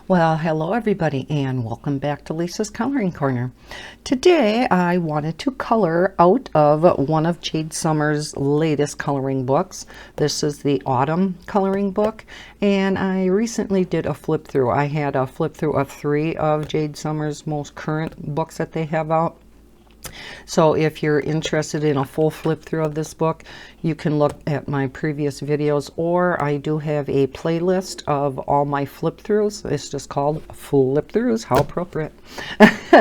Well, hello everybody and welcome back to Lisa's Coloring Corner. Today I wanted to color out of one of Jade Summer's latest coloring books. This is the Autumn coloring book, and I recently did a flip through. I had a flip through of 3 of Jade Summer's most current books that they have out. So if you're interested in a full flip through of this book, you can look at my previous videos, or I do have a playlist of all my flip throughs. It's just called Flip Throughs. How appropriate.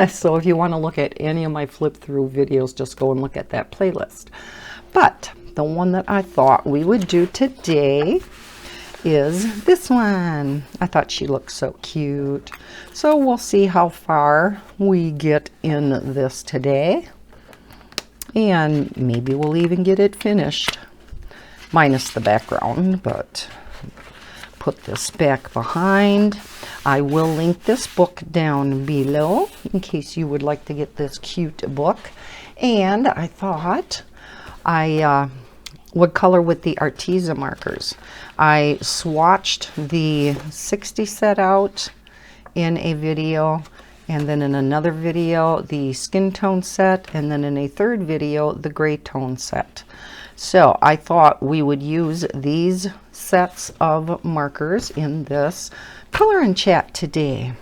So if you want to look at any of my flip through videos, just go and look at that playlist. But the one that I thought we would do today is this one. I thought she looked so cute. So we'll see how far we get in this today. And maybe we'll even get it finished. Minus the background, but put this back behind. I will link this book down below in case you would like to get this cute book. And I thought I would color with the Arteza markers. I swatched the 60 set out in a video, and then in another video the skin tone set, and then in a third video the gray tone set. So I thought we would use these sets of markers in this color and chat today.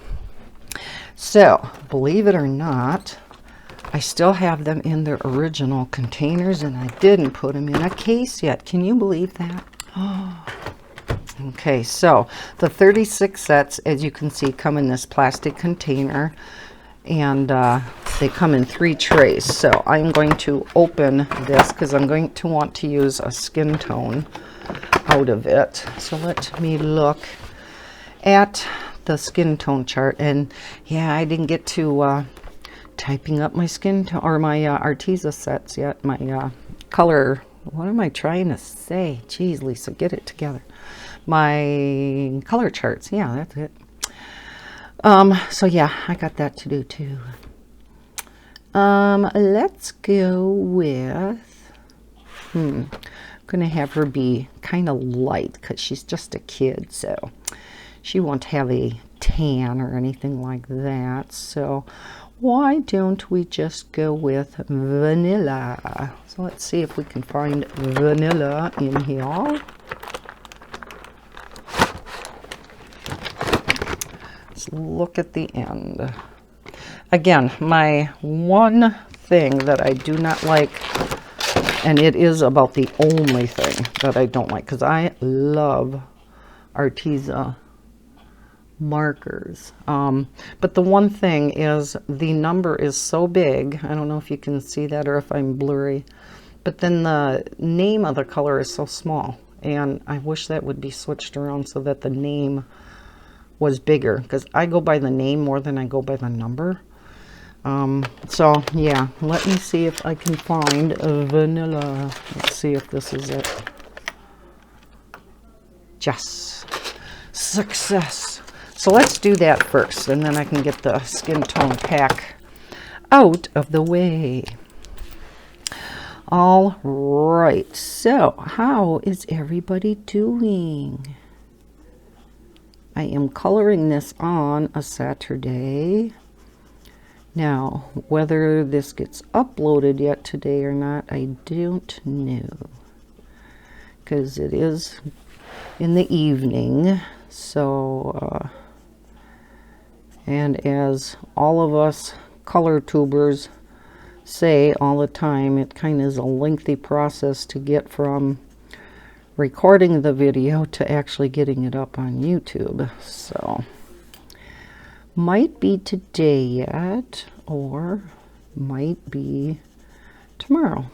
So believe it or not, I still have them in their original containers, and I didn't put them in a case yet. Can you believe that? Oh. Okay, so the 36 sets, as you can see, come in this plastic container, and they come in 3 trays. So I'm going to open this because I'm going to want to use a skin tone out of it. So let me look at the skin tone chart. And yeah, I didn't get to typing up my skin tone or my Arteza sets yet. My color, what am I trying to say? Geez, Lisa, get it together. My color charts, yeah, that's it. So yeah, I got that to do too. Let's go with gonna have her be kind of light because she's just a kid, so she won't have a tan or anything like that. So why don't we just go with vanilla? So let's see if we can find vanilla in here. Let's look at the end. Again, my one thing that I do not like, and it is about the only thing that I don't like, because I love Arteza markers, but the one thing is the number is so big. I don't know if you can see that or if I'm blurry, but then the name of the color is so small, and I wish that would be switched around so that the name was bigger, because I go by the name more than I go by the number. So yeah, let me see if I can find a vanilla. Let's see if this is it. Yes, success. So let's do that first, and then I can get the skin tone pack out of the way. All right, so how is everybody doing? I am coloring this on a Saturday. Now, whether this gets uploaded yet today or not, I don't know, because it is in the evening. So and as all of us color tubers say all the time, it kind of is a lengthy process to get from recording the video to actually getting it up on YouTube. So might be today yet, or might be tomorrow.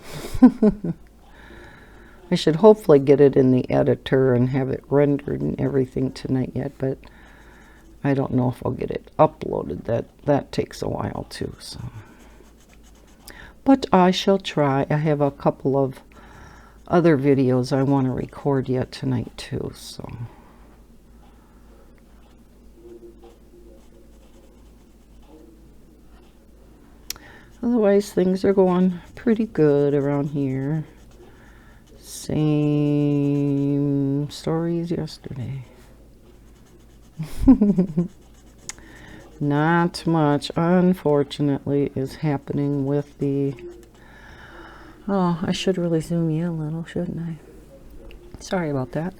I should hopefully get it in the editor and have it rendered and everything tonight yet, but I don't know if I'll get it uploaded. That takes a while too. So, but I shall try. I have a couple of other videos I want to record yet tonight too. So otherwise, things are going pretty good around here. Same story as yesterday. Not much, unfortunately, is happening with the... Oh, I should really zoom you a little, shouldn't I? Sorry about that.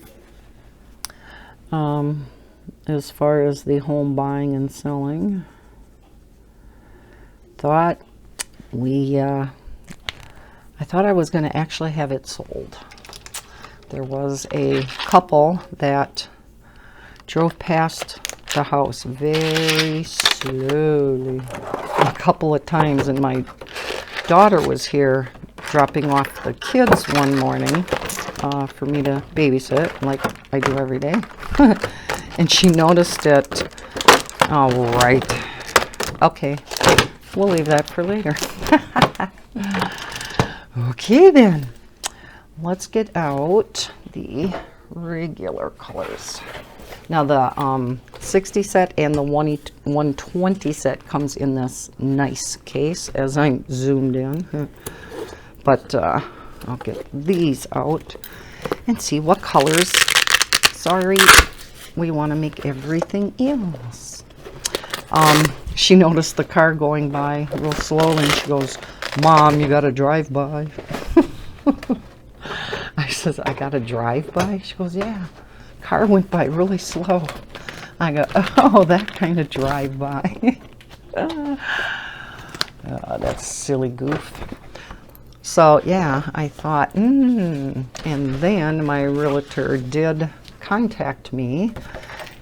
As far as the home buying and selling, I thought I was going to actually have it sold. There was a couple that drove past the house very slowly a couple of times, and my daughter was here dropping off the kids one morning for me to babysit, like I do every day. And she noticed it. All right. Okay. We'll leave that for later. Okay, then. Let's get out the regular colors. Now, the 60 set and the 120 set comes in this nice case, as I'm zoomed in. But I'll get these out and see what colors. Sorry, we want to make everything else. She noticed the car going by real slowly, and she goes, "Mom, you got to drive by." I says, "I got to drive by?" She goes, "Yeah, car went by really slow." I go, "Oh, that kind of drive by." That's silly goof. So yeah, I thought, and then my realtor did contact me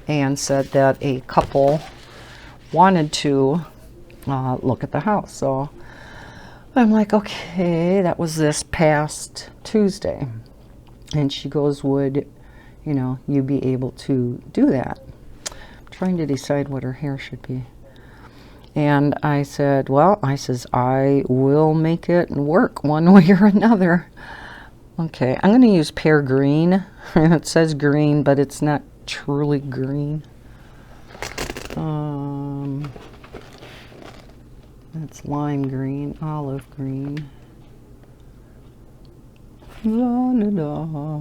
and said that a couple wanted to look at the house. So I'm like, okay, that was this past Tuesday. And she goes, would, you be able to do that? I'm trying to decide what her hair should be. And I said, well, I will make it work one way or another. Okay, I'm going to use pear green. It says green, but it's not truly green. That's lime green, olive green. La, la, la.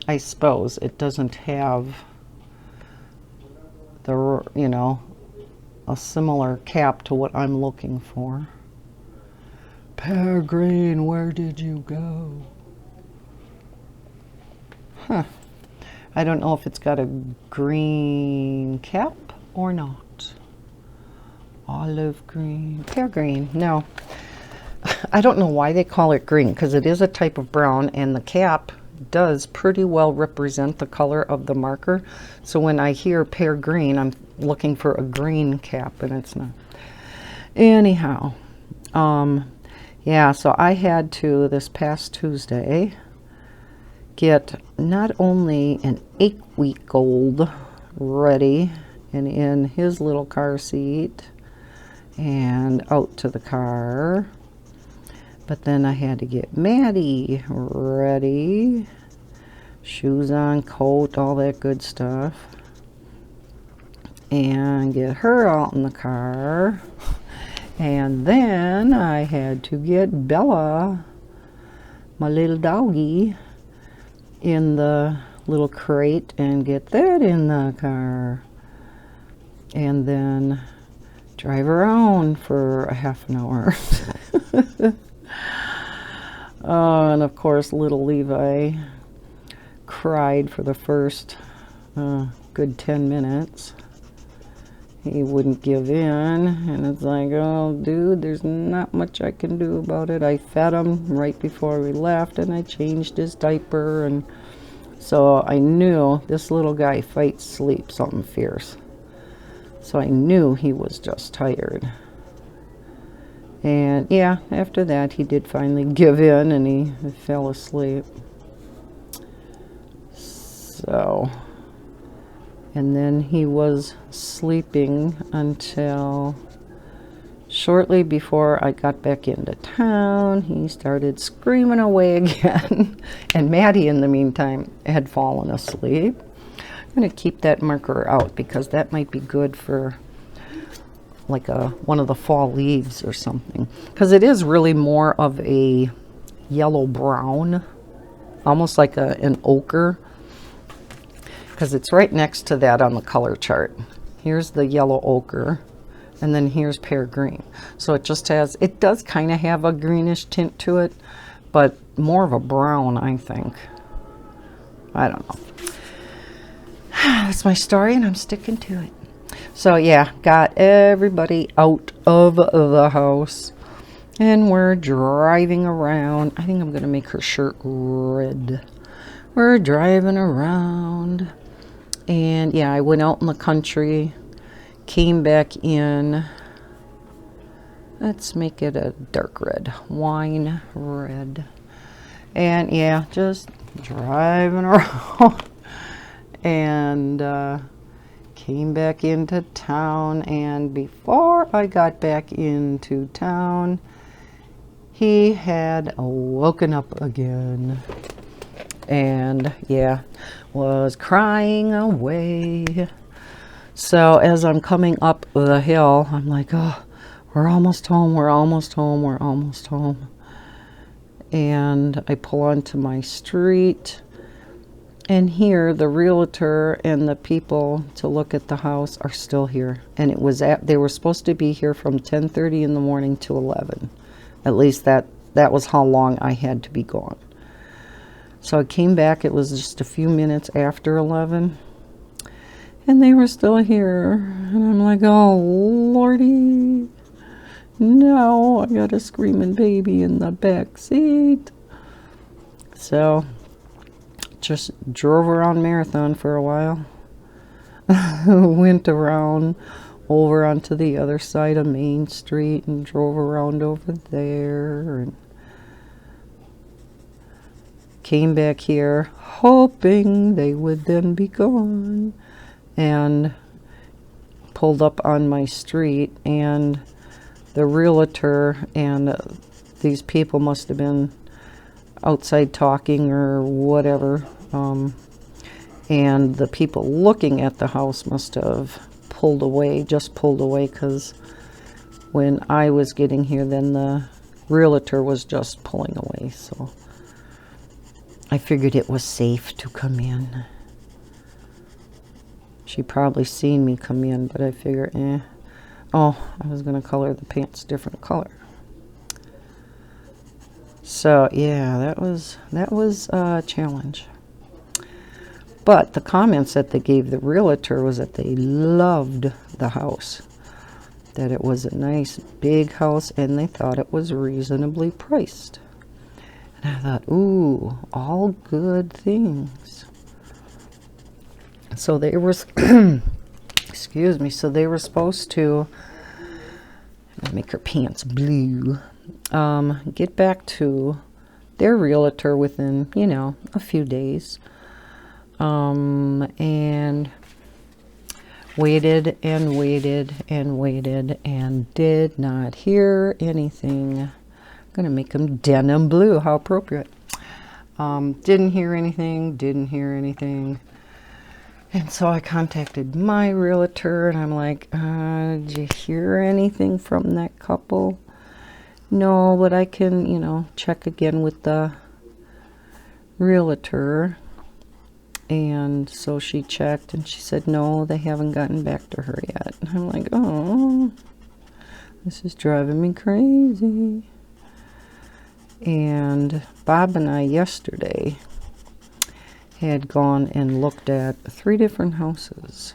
I suppose it doesn't have the, a similar cap to what I'm looking for. Pear green, where did you go? Huh. I don't know if it's got a green cap or not. Olive green, pear green, no. I don't know why they call it green, because it is a type of brown, and the cap does pretty well represent the color of the marker. So when I hear pear green, I'm looking for a green cap, and it's not. Anyhow, yeah, so I had to, this past Tuesday, get not only an 8-week-old ready and in his little car seat and out to the car, but then I had to get Maddie ready, shoes on, coat, all that good stuff, and get her out in the car. And then I had to get Bella, my little doggy, in the little crate and get that in the car. And then drive around for a half an hour. And of course, little Levi cried for the first good 10 minutes. He wouldn't give in, and it's like, oh, dude, there's not much I can do about it. I fed him right before we left, and I changed his diaper, and so I knew this little guy fights sleep something fierce. So I knew he was just tired. And yeah, after that, he did finally give in, and he fell asleep. So, and then he was sleeping until shortly before I got back into town. He started screaming away again. And Maddie, in the meantime, had fallen asleep. I'm going to keep that marker out because that might be good for like one of the fall leaves or something. Because it is really more of a yellow brown, almost like an ochre. because it's right next to that on the color chart. Here's the yellow ochre, and then here's pear green. So it just has, it does kind of have a greenish tint to it, but more of a brown, I think. I don't know. That's my story, and I'm sticking to it. So yeah, got everybody out of the house, and we're driving around. I think I'm gonna make her shirt red. We're driving around, and yeah, I went out in the country, came back in. Let's make it a dark red, wine red. And yeah, just driving around. And came back into town, and before I got back into town, he had woken up again. And yeah, was crying away. So as I'm coming up the hill, I'm like, oh, we're almost home, we're almost home, we're almost home. And I pull onto my street, and here the realtor and the people to look at the house are still here. And it was they were supposed to be here from 10:30 in the morning to 11. At least that was how long I had to be gone. So I came back, it was just a few minutes after 11, and they were still here. And I'm like, oh, Lordy, no, I got a screaming baby in the back seat. So just drove around Marathon for a while. Went around over onto the other side of Main Street and drove around over there, and came back here hoping they would then be gone, and pulled up on my street, and the realtor and these people must have been outside talking or whatever, and the people looking at the house must have pulled away, because when I was getting here, then the realtor was just pulling away. So I figured it was safe to come in. She probably seen me come in, but I figured, oh, I was gonna color the pants a different color. So yeah, that was a challenge. But the comments that they gave the realtor was that they loved the house, that it was a nice big house, and they thought it was reasonably priced. And I thought, ooh, all good things. So they were, excuse me, so they were supposed to, make her pants blue, get back to their realtor within, a few days. And waited and waited and waited and did not hear anything. I'm gonna make them denim blue. How appropriate. Didn't hear anything. And so I contacted my realtor, and I'm like, did you hear anything from that couple? No, but I can, check again with the realtor. And so she checked, and she said, no, they haven't gotten back to her yet. And I'm like, oh, this is driving me crazy. And Bob and I yesterday had gone and looked at 3 different houses,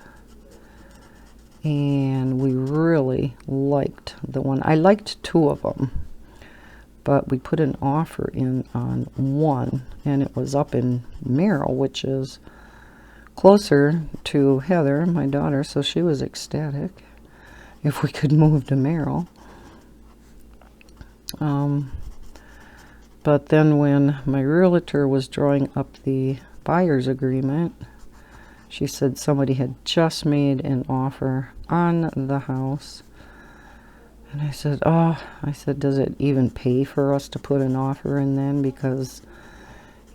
and we really liked the one. I liked 2 of them, but we put an offer in on one, and it was up in Merrill, which is closer to Heather, my daughter, so she was ecstatic if we could move to Merrill. But then when my realtor was drawing up the buyer's agreement, she said somebody had just made an offer on the house. And I said, does it even pay for us to put an offer in then? Because,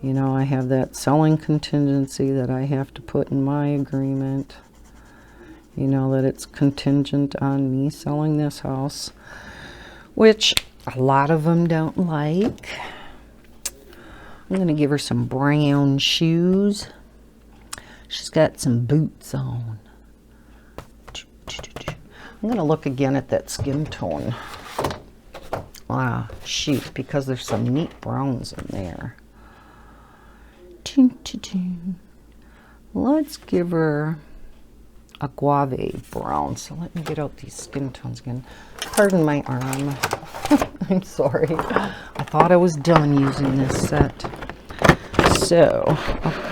I have that selling contingency that I have to put in my agreement. That it's contingent on me selling this house, which a lot of them don't like. I'm going to give her some brown shoes. She's got some boots on. I'm going to look again at that skin tone sheet because there's some neat browns in there. Let's give her a guave brown. So let me get out these skin tones again. Pardon my arm. I'm sorry. I thought I was done using this set. So, a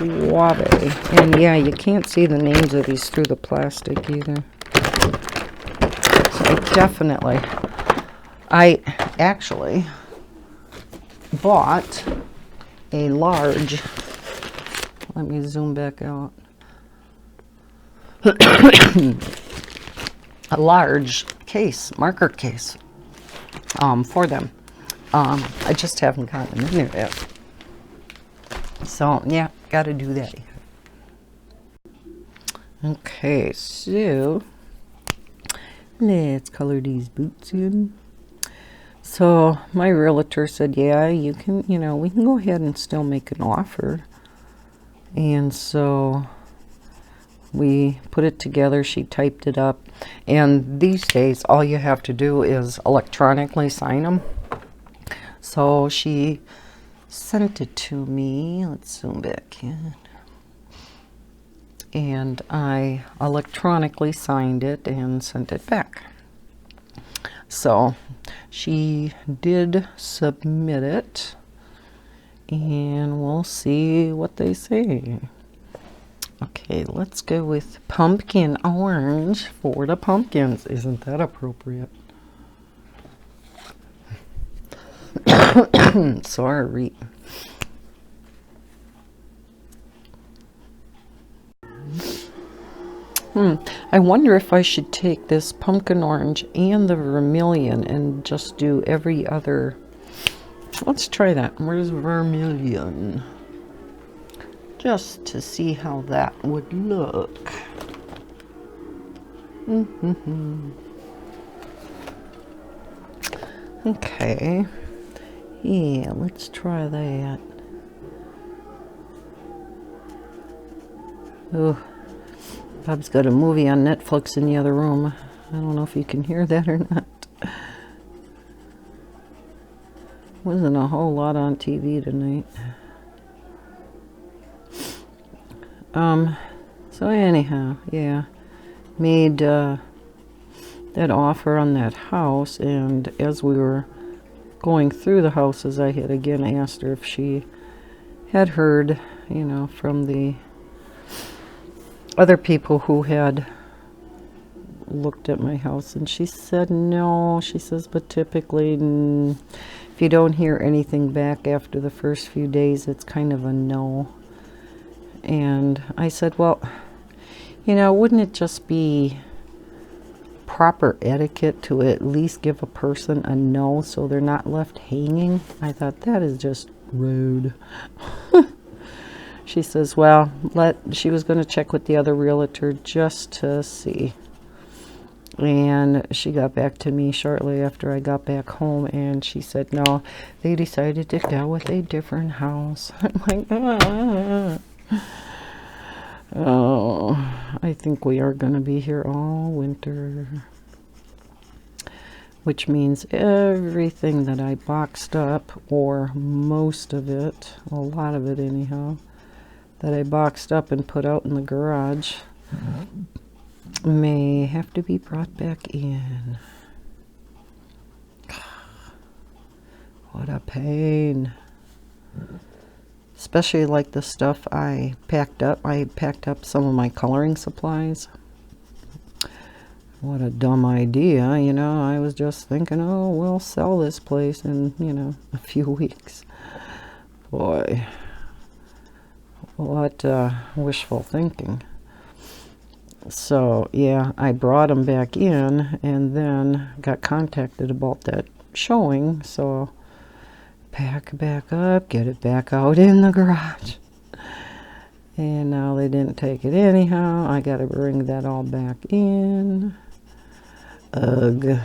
guave. And yeah, you can't see the names of these through the plastic either. So I actually bought a large, let me zoom back out, a large case, marker case, for them. I just haven't gotten them in there yet. So, yeah, got to do that. Okay, so let's color these boots in. So my realtor said, yeah, you can, we can go ahead and still make an offer. And so we put it together. She typed it up. And these days, all you have to do is electronically sign them. So she sent it to me. Let's zoom back in. And I electronically signed it and sent it back. So she did submit it, and we'll see what they say. Okay, let's go with pumpkin orange for the pumpkins. Isn't that appropriate? Sorry. I wonder if I should take this pumpkin orange and the vermilion and just do every other. Let's try that. Where's vermilion? Just to see how that would look. Okay. Yeah, let's try that. Oh. Bob's got a movie on Netflix in the other room. I don't know if you can hear that or not. Wasn't a whole lot on TV tonight. So anyhow, yeah. Made that offer on that house, and as we were going through the houses, I had again asked her if she had heard, from the other people who had looked at my house, and she said no. She says, but typically if you don't hear anything back after the first few days, it's kind of a no. And I said, well, wouldn't it just be proper etiquette to at least give a person a no so they're not left hanging? I thought that is just rude. She says, well, she was going to check with the other realtor just to see. And she got back to me shortly after I got back home, and she said, no, they decided to go with a different house. I'm like, oh, I think we are going to be here all winter. Which means everything that I boxed up, or most of it, a lot of it anyhow, that I boxed up and put out in the garage may have to be brought back in. What a pain. Especially like the stuff I packed up. I packed up some of my coloring supplies. What a dumb idea, I was just thinking, oh, we'll sell this place in, a few weeks. Boy. What wishful thinking. So, yeah, I brought them back in and then got contacted about that showing. So, pack back up, get it back out in the garage. And now they didn't take it anyhow. I got to bring that all back in. Ugh.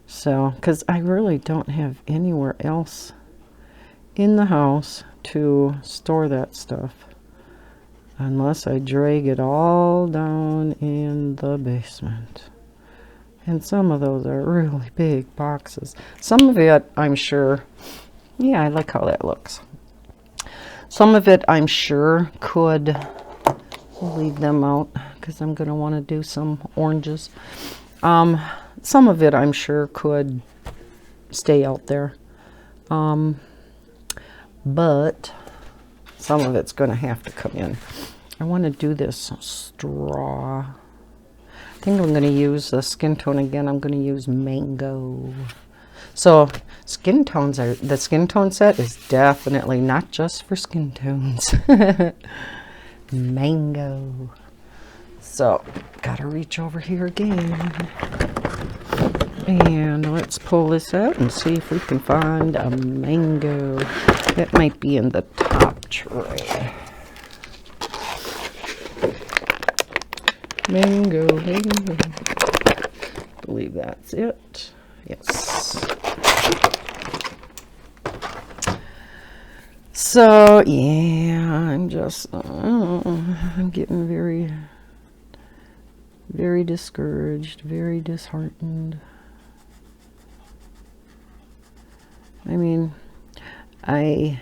So, because I really don't have anywhere else in the house to store that stuff unless I drag it all down in the basement. And some of those are really big boxes. Some of it, I'm sure, yeah, I like how that looks. Some of it, I'm sure, could leave them out because I'm going to want to do some oranges. Some of it, I'm sure, could stay out there. But some of it's going to have to come in. I want to do this straw. I think I'm going to use the skin tone again. I'm going to use mango. So skin tones are, the skin tone set is definitely not just for skin tones. Mango. So gotta reach over here again. And let's pull this out and see if we can find a mango. That might be in the top tray. Mango, mango. I believe that's it. Yes. So, yeah, I'm just, I'm getting very, very discouraged, very disheartened. I mean, I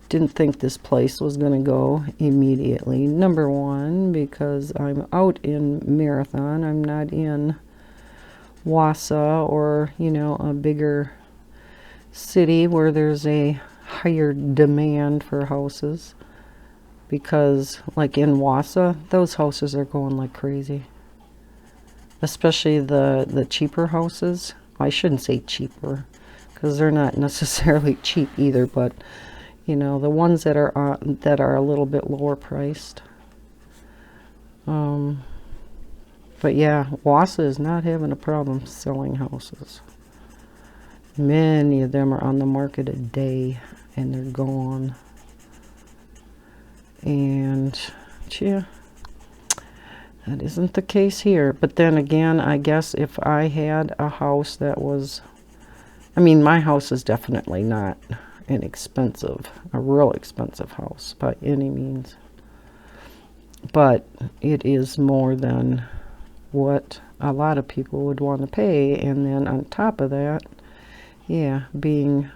didn't think this place was going to go immediately. Number one, because I'm out in Marathon. I'm not in Wausau or, you know, a bigger city where there's a higher demand for houses. Because, like in Wausau, those houses are going like crazy. Especially the cheaper houses. I shouldn't say cheaper, because they're not necessarily cheap either, but you know, the ones that are a little bit lower priced. But yeah, Wausau is not having a problem selling houses. Many of them are on the market a day and they're gone. And yeah, that isn't the case here. But then again, I guess if I had a house that was, I mean, my house is definitely not an expensive, a real expensive house by any means. But it is more than what a lot of people would want to pay. And then on top of that, yeah, being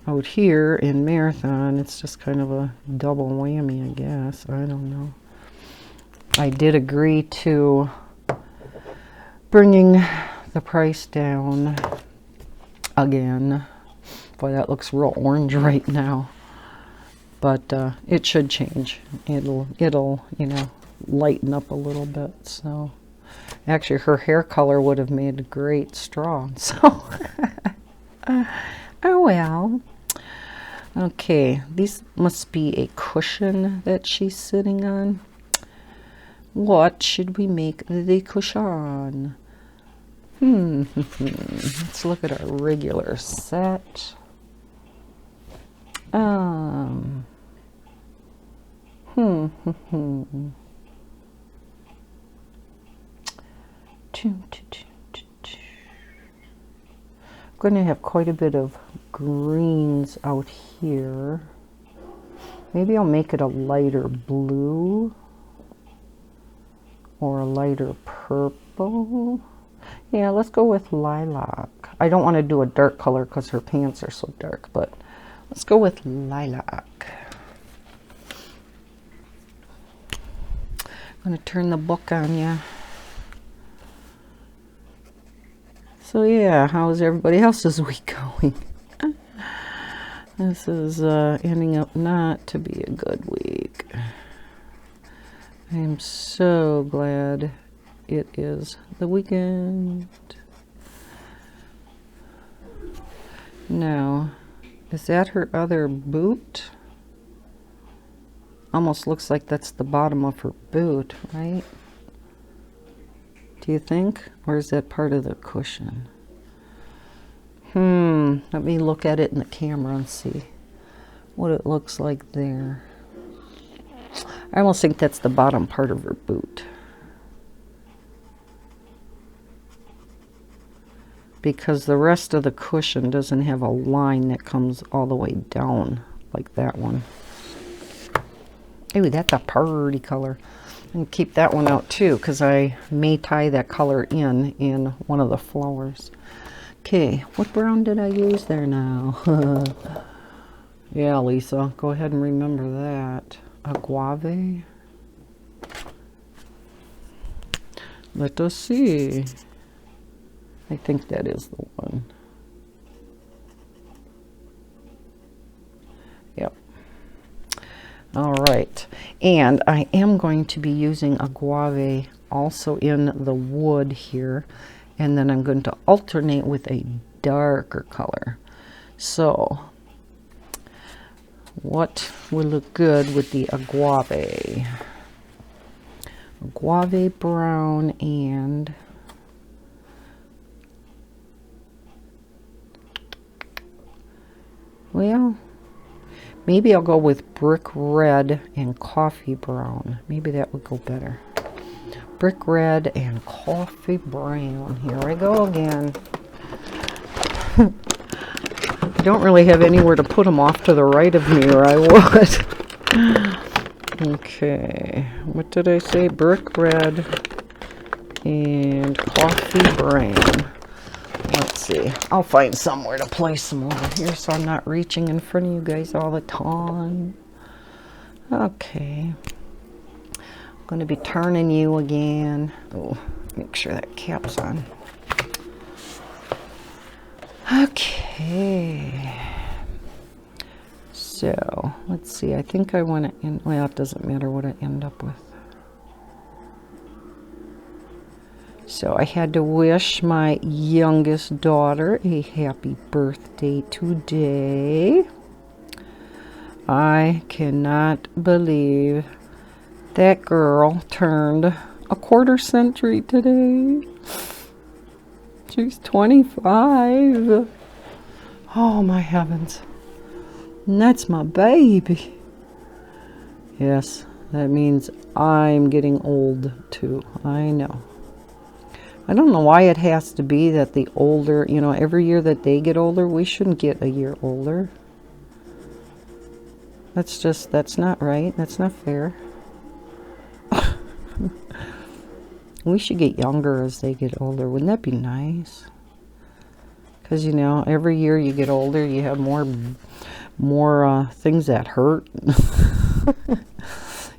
out here in Marathon, it's just kind of a double whammy, I guess. I don't know. I did agree to bringing the price down again. Boy, that looks real orange right now. But it should change. It'll, you know, lighten up a little bit. So actually her hair color would have made a great straw. So oh well. Okay, these must be a cushion that she's sitting on. What should we make the cushion? Let's look at our regular set. I'm going to have quite a bit of greens out here. Maybe I'll make it a lighter blue or a lighter purple. Yeah, let's go with lilac. I don't want to do a dark color because her pants are so dark, but let's go with lilac. I'm going to turn the book on you. So yeah, how's everybody else's week going? This is ending up not to be a good week. I am so glad it is the weekend. Now, is that her other boot? Almost looks like that's the bottom of her boot, right? Do you think? Or is that part of the cushion? Let me look at it in the camera and see what it looks like there. I almost think that's the bottom part of her boot. because the rest of the cushion doesn't have a line that comes all the way down like that one. Ooh, that's a pretty color. And keep that one out too, because I may tie that color in one of the flowers. Okay, what brown did I use there now? Yeah, Lisa, go ahead and remember that. Agave. Let us see. I think that is the one. Yep. All right. And I am going to be using agave also in the wood here. And then I'm going to alternate with a darker color. So, what will look good with the agave? Agave brown and well, maybe I'll go with brick red and coffee brown. Maybe that would go better. Brick red and coffee brown. Here I go again. I don't really have anywhere to put them off to the right of me, or I would. Okay, what did I say? Brick red and coffee brown. Let's see. I'll find somewhere to place them over here so I'm not reaching in front of you guys all the time. Okay. I'm going to be turning you again. Oh, make sure that cap's on. Okay. So, let's see. I think I want to end... Well, it doesn't matter what I end up with. So, I had to wish my youngest daughter a happy birthday today. I cannot believe that girl turned a quarter century today. She's 25. Oh my heavens. And that's my baby. Yes, that means I'm getting old too. I know. I don't know why it has to be that the older, you know, every year that they get older, we shouldn't get a year older. That's not right. That's not fair. We should get younger as they get older. Wouldn't that be nice? Because, you know, every year you get older, you have more things that hurt.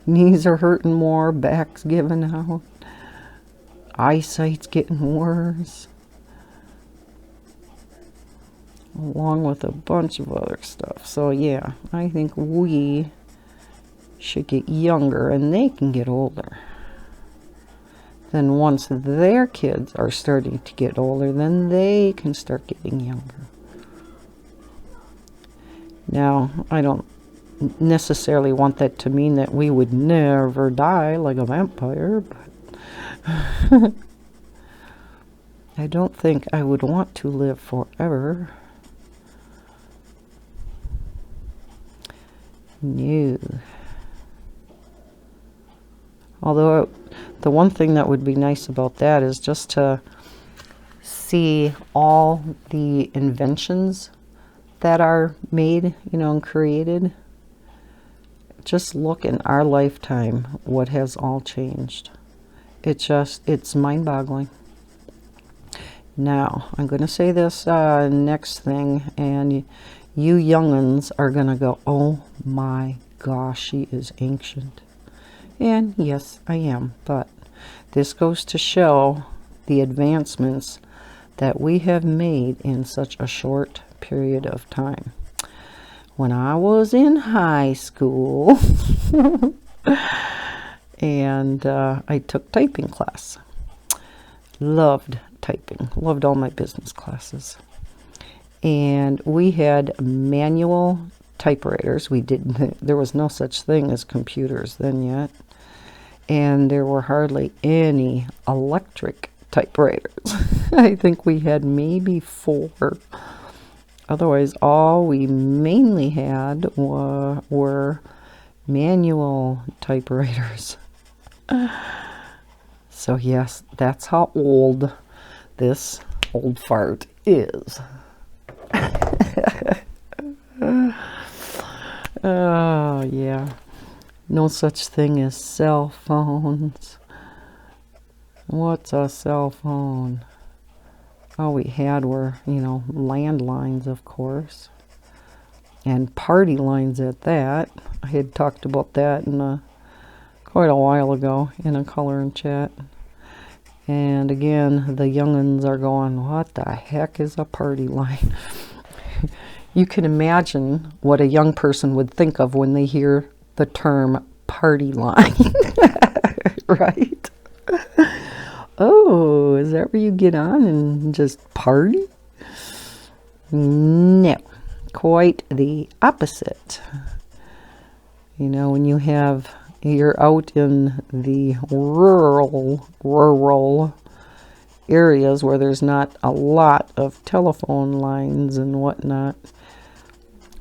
Knees are hurting more, back's giving out, eyesight's getting worse, along with a bunch of other stuff. So, yeah, I think we should get younger and they can get older. Then once their kids are starting to get older, then they can start getting younger. Now, I don't necessarily want that to mean that we would never die like a vampire, but I don't think I would want to live forever. No. Although the one thing that would be nice about that is just to see all the inventions that are made, you know, and created. Just look in our lifetime what has all changed. It's mind-boggling. Now, I'm going to say this next thing, and you young'uns are going to go, oh my gosh, she is ancient. And yes, I am, but this goes to show the advancements that we have made in such a short period of time. When I was in high school, and I took typing class. Loved typing. Loved all my business classes. And we had manual typewriters. There was no such thing as computers then yet. And there were hardly any electric typewriters. I think we had maybe 4. Otherwise, all we mainly had were manual typewriters. So yes, that's how old this old fart is. Oh, yeah. No such thing as cell phones. What's a cell phone? All we had were, you know, landlines, of course. And party lines at that. I had talked about that in quite a while ago in a coloring chat. And again, the young'uns are going, what the heck is a party line? You can imagine what a young person would think of when they hear the term party line. Right? Oh, is that where you get on and just party? No, quite the opposite. You know, when you're out in the rural areas where there's not a lot of telephone lines and whatnot,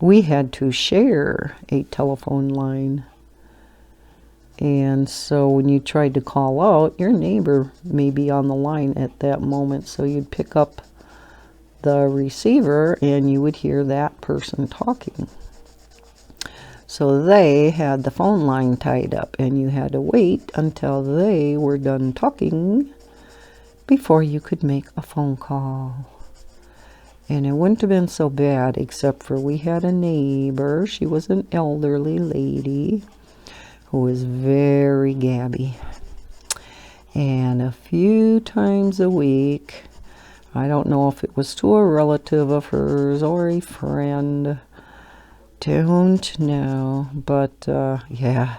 we had to share a telephone line. And so when you tried to call out, your neighbor may be on the line at that moment. So you'd pick up the receiver and you would hear that person talking. So they had the phone line tied up and you had to wait until they were done talking before you could make a phone call. And it wouldn't have been so bad except for we had a neighbor. She was an elderly lady who was very gabby. And a few times a week, I don't know if it was to a relative of hers or a friend, don't know, but yeah,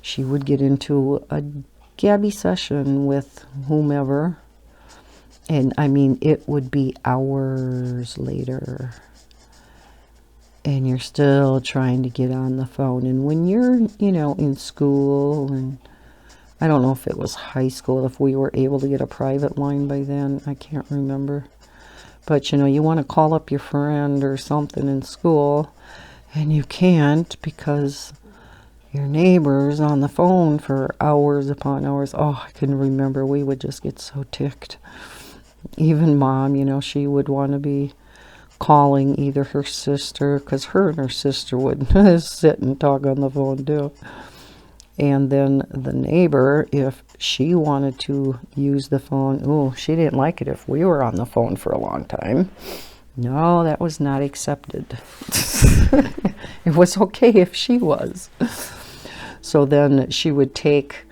she would get into a gabby session with whomever. And I mean, it would be hours later. And you're still trying to get on the phone. And when you're, you know, in school, and I don't know if it was high school, if we were able to get a private line by then, I can't remember. But, you know, you want to call up your friend or something in school, and you can't because your neighbor's on the phone for hours upon hours. Oh, I can remember. We would just get so ticked. Even Mom, you know, she would want to be calling either her sister, because her and her sister would sit and talk on the phone too. And then the neighbor, if she wanted to use the phone, oh, she didn't like it if we were on the phone for a long time. No, that was not accepted. It was okay if she was. So then she would take,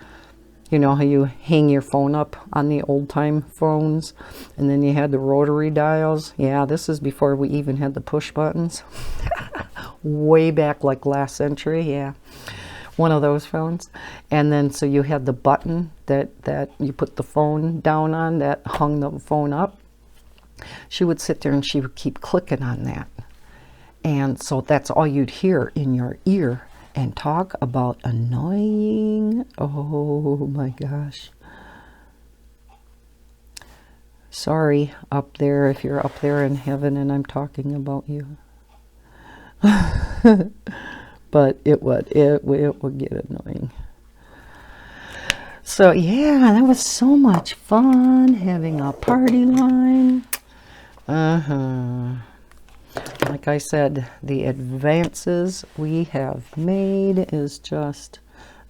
you know how you hang your phone up on the old time phones and then you had the rotary dials? Yeah, this is before we even had the push buttons. Way back like last century, yeah. One of those phones. And then so you had the button that you put the phone down on that hung the phone up. She would sit there and she would keep clicking on that. And so that's all you'd hear in your ear. And talk about annoying. Oh my gosh. Sorry up there if you're up there in heaven and I'm talking about you. But it would get annoying. So yeah, that was so much fun having a party line. Like I said, the advances we have made is just,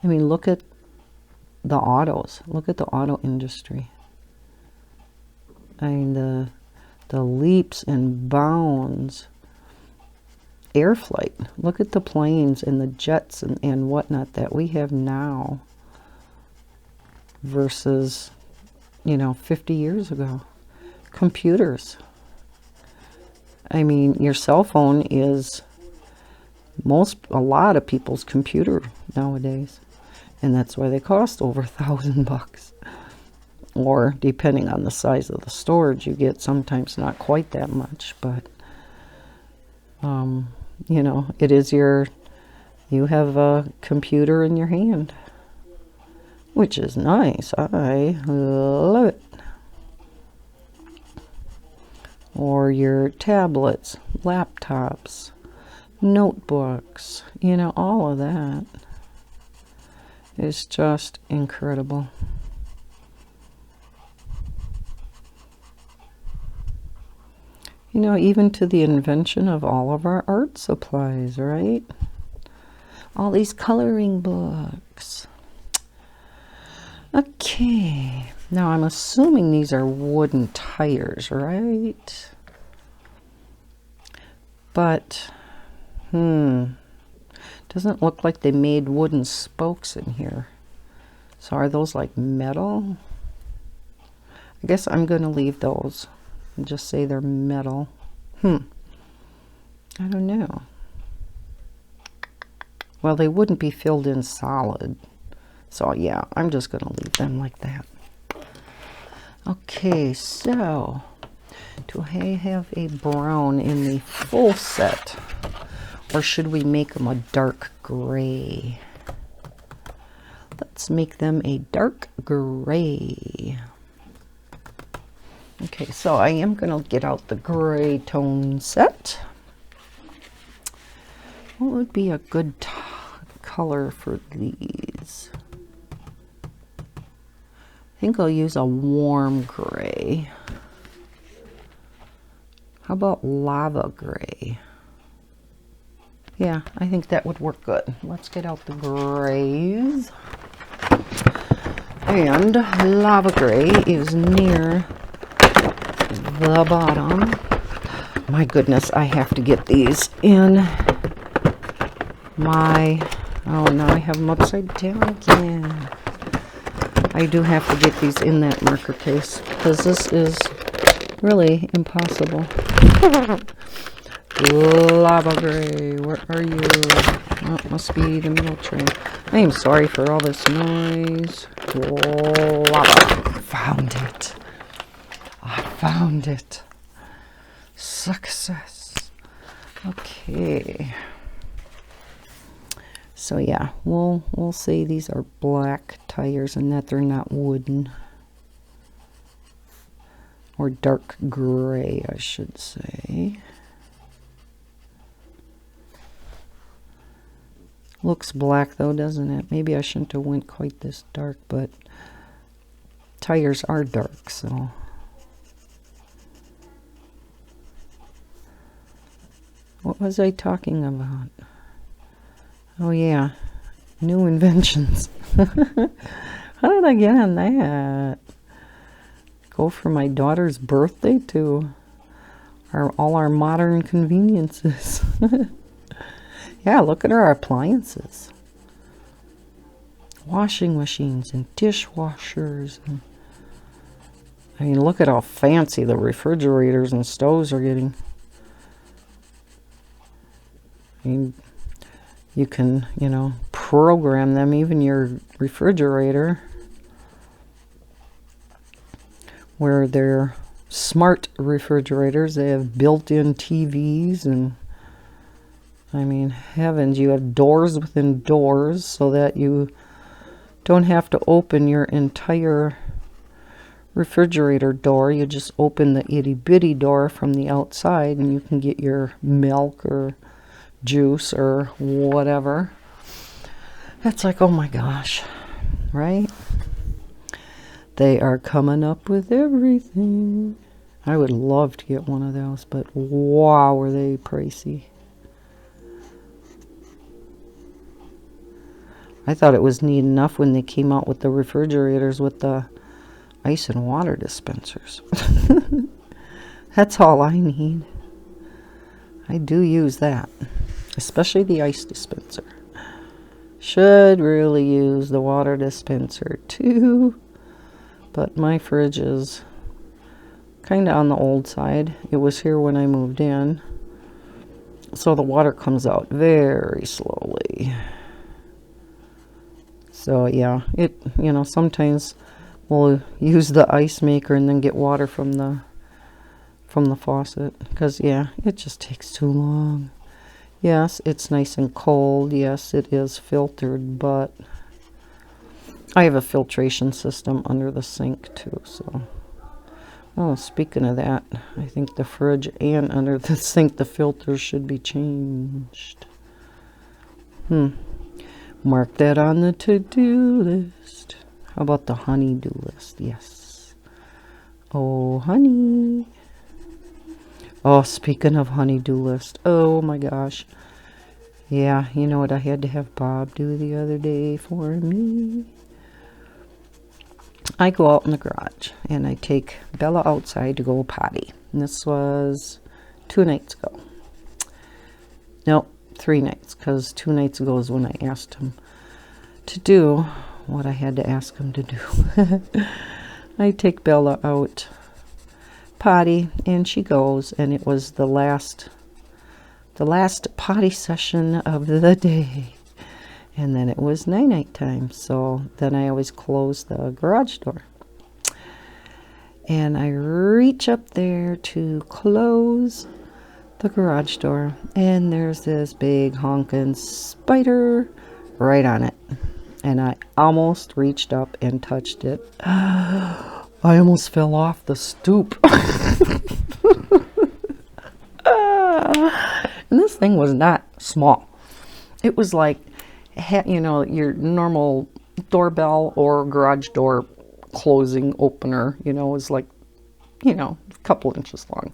I mean, look at the autos. Look at the auto industry. I mean, the leaps and bounds. Air flight. Look at the planes and the jets and whatnot that we have now versus, you know, 50 years ago. Computers. I mean, your cell phone is a lot of people's computer nowadays. And that's why they cost over $1,000. Or depending on the size of the storage you get, sometimes not quite that much, but you know, it is you have a computer in your hand, which is nice. I love it. Or your tablets, laptops, notebooks, you know, all of that is just incredible. You know, even to the invention of all of our art supplies, right? All these coloring books. Okay, now I'm assuming these are wooden tires, right? But, doesn't look like they made wooden spokes in here. So are those like metal? I guess I'm going to leave those and just say they're metal. I don't know. Well, they wouldn't be filled in solid. So yeah, I'm just going to leave them like that. Okay, so do I have a brown in the full set? Or should we make them a dark gray? Let's make them a dark gray. Okay, so I am going to get out the gray tone set. What would be a good color for these? I think I'll use a warm gray. How about lava gray? Yeah, I think that would work good. Let's get out the grays. And lava gray is near the bottom. My goodness, I have to get these in my... Oh, now I have them upside down again. I do have to get these in that marker case because this is really impossible. Lava gray, where are you? Oh, it must be the middle tray. I am sorry for all this noise. Lava. Found it. I found it. Success. Okay. So yeah, we'll say these are black tires and that they're not wooden. Or dark gray, I should say. Looks black though, doesn't it? Maybe I shouldn't have went quite this dark, but tires are dark, so. What was I talking about? Oh yeah, new inventions. How did I get on that? Go from my daughter's birthday to all our modern conveniences. Yeah, look at our appliances. Washing machines and dishwashers. And, I mean, look at how fancy the refrigerators and stoves are getting. I mean, you can, you know, program them, even your refrigerator, where they're smart refrigerators. They have built-in TVs and, I mean, heavens, you have doors within doors so that you don't have to open your entire refrigerator door. You just open the itty-bitty door from the outside and you can get your milk or juice or whatever. That's like, oh my gosh, right? They are coming up with everything. I would love to get one of those, but wow, were they pricey. I thought it was neat enough when they came out with the refrigerators with the ice and water dispensers. That's all I need. I do use that, especially the ice dispenser. Should really use the water dispenser too, but my fridge is kind of on the old side. It was here when I moved in, so the water comes out very slowly. So yeah, it, you know, sometimes we'll use the ice maker and then get water from the faucet, because yeah, it just takes too long. Yes, it's nice and cold. Yes, it is filtered, but I have a filtration system under the sink too, so. Oh, speaking of that, I think the fridge and under the sink, the filters should be changed. Mark that on the to-do list. How about the honey-do list? Yes. Oh, honey. Oh, speaking of honey-do list, oh my gosh. Yeah, you know what I had to have Bob do the other day for me? I go out in the garage and I take Bella outside to go potty. And this was 2 nights ago. No, 3 nights, because 2 nights ago is when I asked him to do what I had to ask him to do. I take Bella out potty and she goes, and it was the last potty session of the day, and then it was night time. So then I always close the garage door, and I reach up there to close the garage door, and there's this big honking spider right on it, and I almost reached up and touched it. I almost fell off the stoop. And this thing was not small. It was like, you know, your normal doorbell or garage door closing opener, you know, is like, you know, a couple inches long.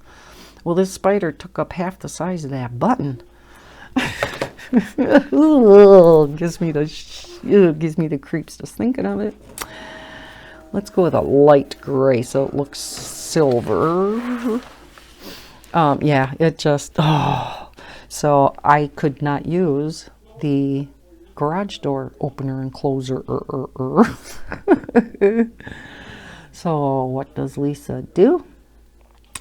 Well, this spider took up half the size of that button. Ooh, gives me the creeps just thinking of it. Let's go with a light gray so it looks silver. Yeah, it just, so I could not use the garage door opener and closer. So what does Lisa do?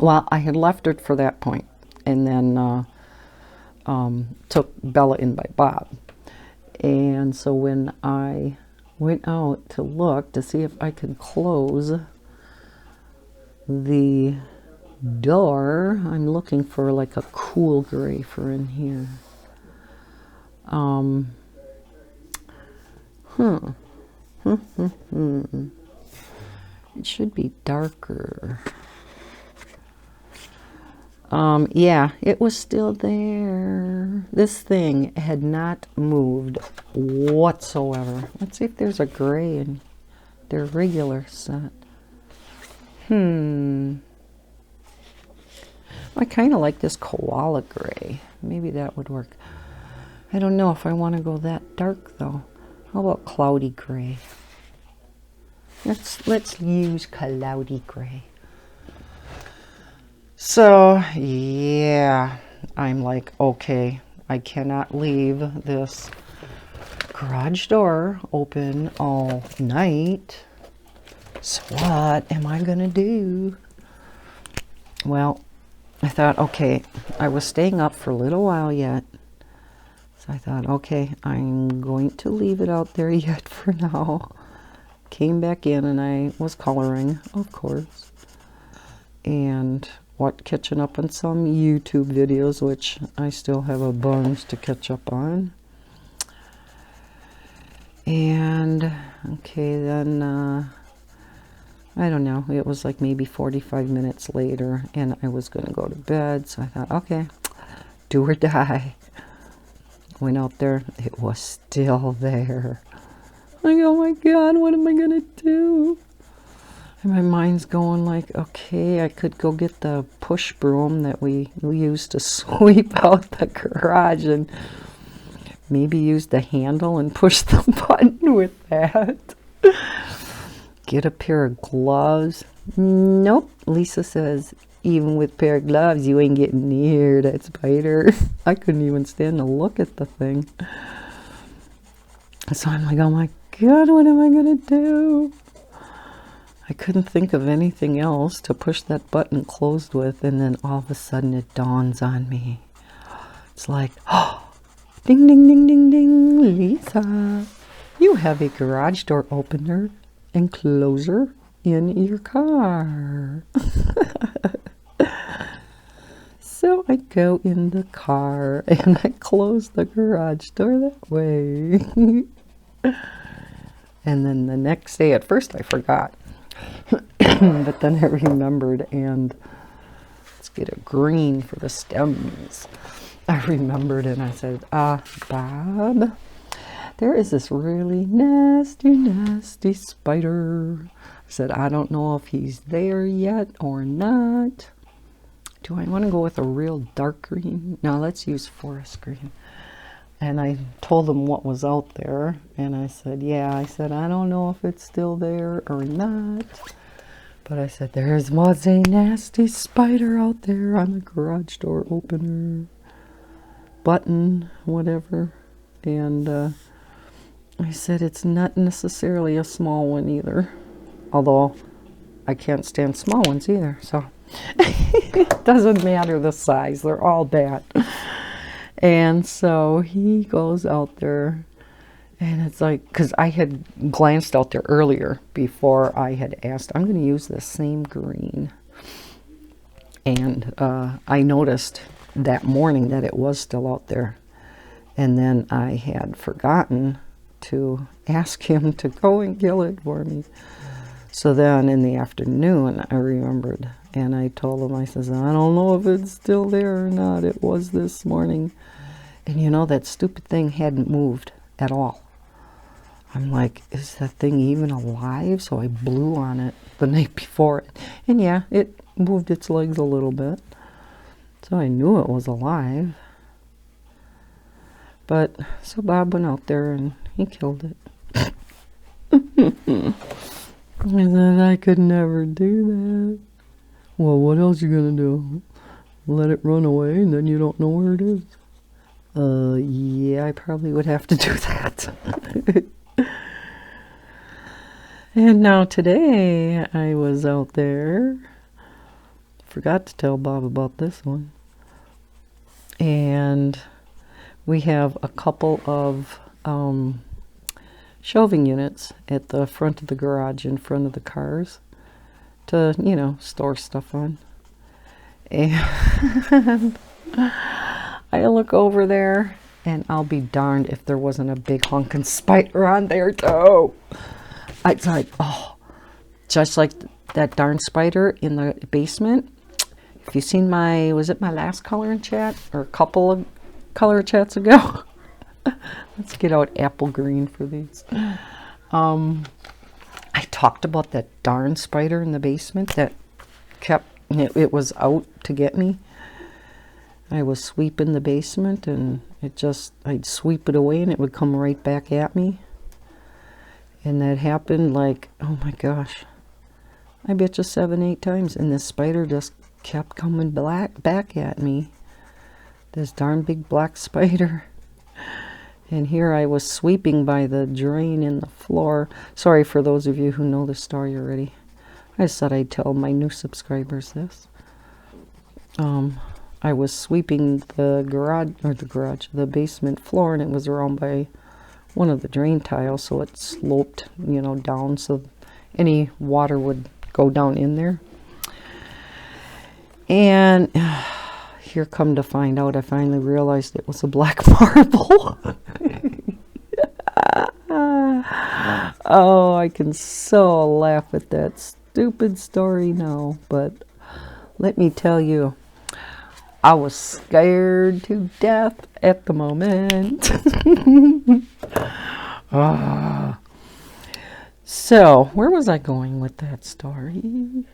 Well, I had left it for that point, and then took Bella in by Bob. And so when I went out to look to see if I could close the door, I'm looking for like a cool gray for in here. It should be darker. Yeah, it was still there. This thing had not moved whatsoever. Let's see if there's a gray in their regular set. I kind of like this koala gray. Maybe that would work. I don't know if I want to go that dark though. How about cloudy gray? Let's use cloudy gray. So yeah, I'm like, okay, I cannot leave this garage door open all night. So what am I gonna do? Well, I thought, okay, I was staying up for a little while yet. So I thought, okay, I'm going to leave it out there yet for now. Came back in and I was coloring, of course. And catching up on some YouTube videos, which I still have a bunch to catch up on. And, okay, then, I don't know, it was like maybe 45 minutes later, and I was going to go to bed, so I thought, okay, do or die. Went out there, it was still there. Like, oh my God, what am I going to do? And my mind's going like, okay, I could go get the push broom that we use to sweep out the garage and maybe use the handle and push the button with that. Get a pair of gloves. Nope. Lisa says, even with a pair of gloves, you ain't getting near that spider. I couldn't even stand to look at the thing. So I'm like, oh my God, what am I going to do? I couldn't think of anything else to push that button closed with, and then all of a sudden it dawns on me. It's like, oh, ding, ding, ding, ding, ding, Lisa, you have a garage door opener and closer in your car. So I go in the car and I close the garage door that way. And then the next day, at first I forgot. But then I remembered, and let's get a green for the stems. I remembered and I said, Bob, there is this really nasty, nasty spider. I said, I don't know if he's there yet or not. do I want to go with a real dark green? No, let's use forest green. And I told him what was out there, and I said, yeah, I said, I don't know if it's still there or not. But I said, there was a nasty spider out there on the garage door opener. Button, whatever. And I said, it's not necessarily a small one either. Although, I can't stand small ones either, so it doesn't matter the size. They're all bad. And so he goes out there, and it's like, because I had glanced out there earlier before I had asked, I'm going to use the same green. And I noticed that morning that it was still out there. And then I had forgotten to ask him to go and kill it for me. So then in the afternoon, I remembered, and I told him, I says, I don't know if it's still there or not. It was this morning. And you know, that stupid thing hadn't moved at all. I'm like, is that thing even alive? So I blew on it the night before. And yeah, it moved its legs a little bit. So I knew it was alive. But, so Bob went out there and he killed it. I said, I could never do that. Well, what else you gonna do? Let it run away and then you don't know where it is? Yeah, I probably would have to do that. And now today, I was out there. Forgot to tell Bob about this one. And we have a couple of shelving units at the front of the garage in front of the cars to, you know, store stuff on. And I look over there, and I'll be darned if there wasn't a big honking spider on there too. It's like, oh, just like that darn spider in the basement. If you've seen my, was it my last color and chat, or a couple of color chats ago? Let's get out apple green for these. I talked about that darn spider in the basement that kept, it was out to get me. I was sweeping the basement, and it just, I'd sweep it away and it would come right back at me. And that happened like, oh my gosh, I bet you 7-8 times. And this spider just kept coming back at me. This darn big black spider. And here I was sweeping by the drain in the floor. Sorry for those of you who know the story already. I just thought I'd tell my new subscribers this. I was sweeping the basement floor, and it was around by one of the drain tiles, so it sloped, you know, down so any water would go down in there. And here come to find out, I finally realized it was a black marble. Oh, I can so laugh at that stupid story now, but let me tell you, I was scared to death at the moment. So, where was I going with that story?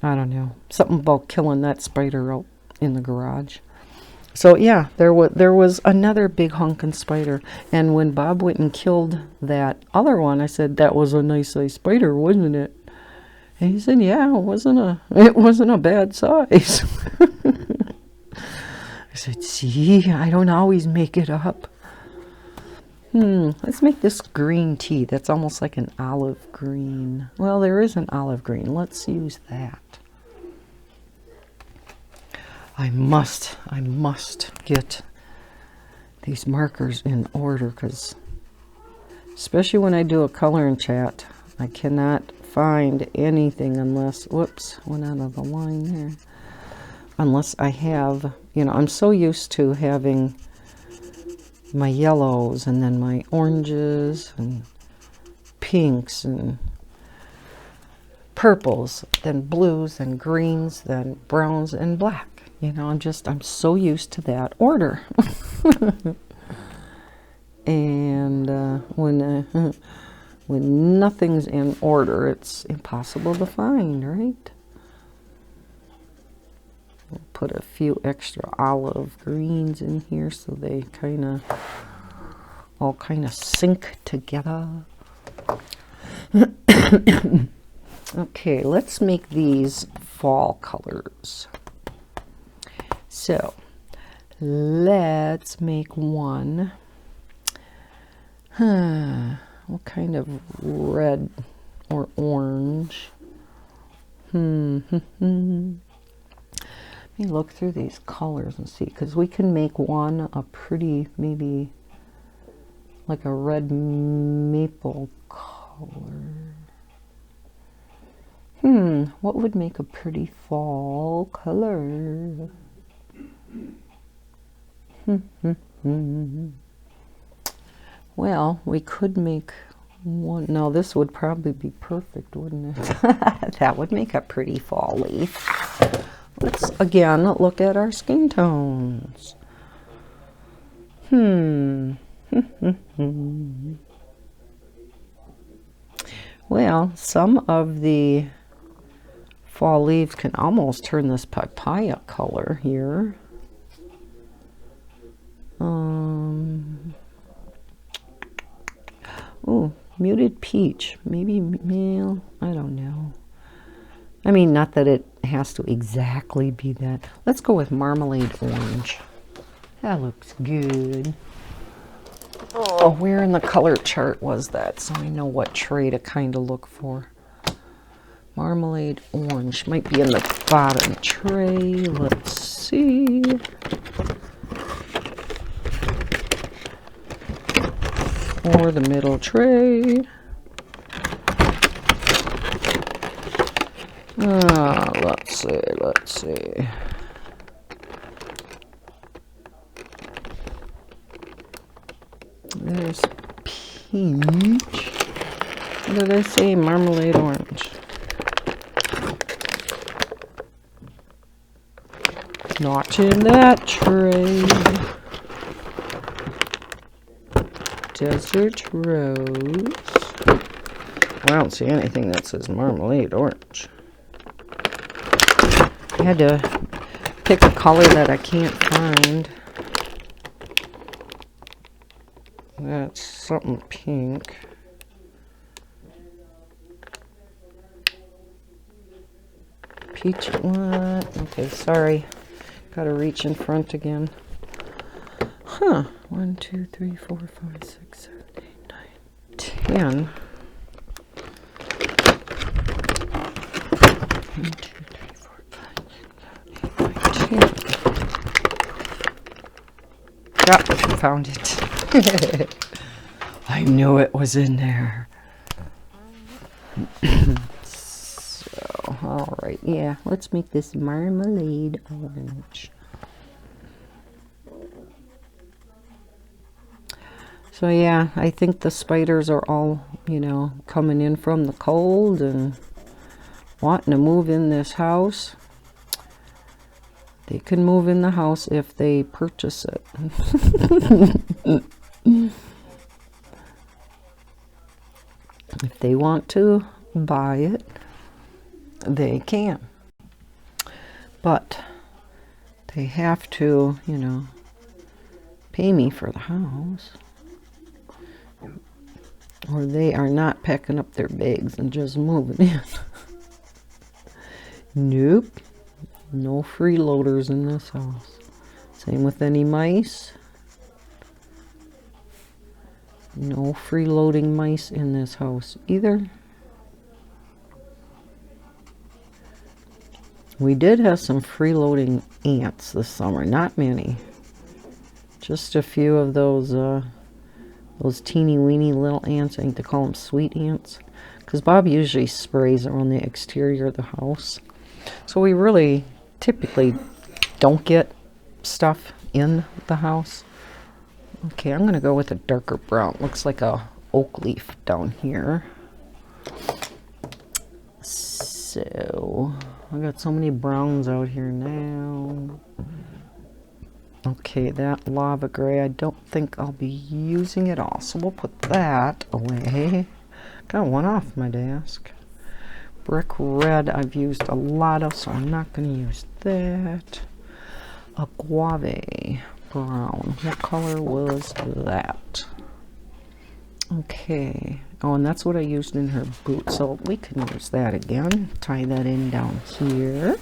I don't know. Something about killing that spider out in the garage. So, yeah, there was another big honking spider. And when Bob went and killed that other one, I said, that was a nice size spider, wasn't it? And he said, yeah, it wasn't a bad size. I said, see, I don't always make it up. Let's make this green tea. That's almost like an olive green. Well, there is an olive green. Let's use that. I must get these markers in order, because especially when I do a color and chat, I cannot find anything unless, whoops, went out of the line there. Unless I have, you know, I'm so used to having my yellows and then my oranges and pinks and purples, then blues and greens, then browns and black. You know, I'm so used to that order. And when nothing's in order, it's impossible to find, right? put a few extra olive greens in here so they all kind of sync together. Okay, let's make these fall colors. So let's make one. What kind of red or orange? Let me look through these colors and see, because we can make one a pretty, maybe like a red maple color. What would make a pretty fall color? Well, we could make one. No, this would probably be perfect, wouldn't it? That would make a pretty fall leaf. Let's again look at our skin tones. Well, some of the fall leaves can almost turn this papaya color here. Oh, muted peach. Maybe male. I don't know. I mean, not that it has to exactly be that. Let's go with Marmalade Orange. That looks good. Oh, where in the color chart was that? So I know what tray to kind of look for. Marmalade Orange might be in the bottom tray. Let's see. Or the middle tray. Let's see. There's peach. What did I say? Marmalade Orange. Not in that tray. Desert Rose. I don't see anything that says Marmalade Orange. I had to pick a color that I can't find. That's something pink. Peach, what? Okay, sorry. Gotta reach in front again. 1, 2, 3, 4, 5, 6, 7, 8, 9, 10. 1, 2, 3, 4, 5, 6, 7, 8, 9, 10. Yep, found it. I knew it was in there. So, all right, yeah, let's make this Marmalade Orange. So yeah, I think the spiders are all, you know, coming in from the cold and wanting to move in this house. They can move in the house if they purchase it. If they want to buy it, they can. But they have to, you know, pay me for the house. Or they are not packing up their bags and just moving in. Nope. No freeloaders in this house. Same with any mice. No freeloading mice in this house either. We did have some freeloading ants this summer. Not many. Just a few of those teeny weeny little ants. I think they call them sweet ants. Because Bob usually sprays around the exterior of the house. So we really typically don't get stuff in the house. Okay, I'm going to go with a darker brown. Looks like a oak leaf down here. So, I got so many browns out here now. Okay, that lava gray, I don't think I'll be using it all. So we'll put that away. Got one off my desk. Brick red I've used a lot of, so I'm not going to use that. a guave brown. What color was that? Okay. Oh, and that's what I used in her boot, so we can use that again. Tie that in down here.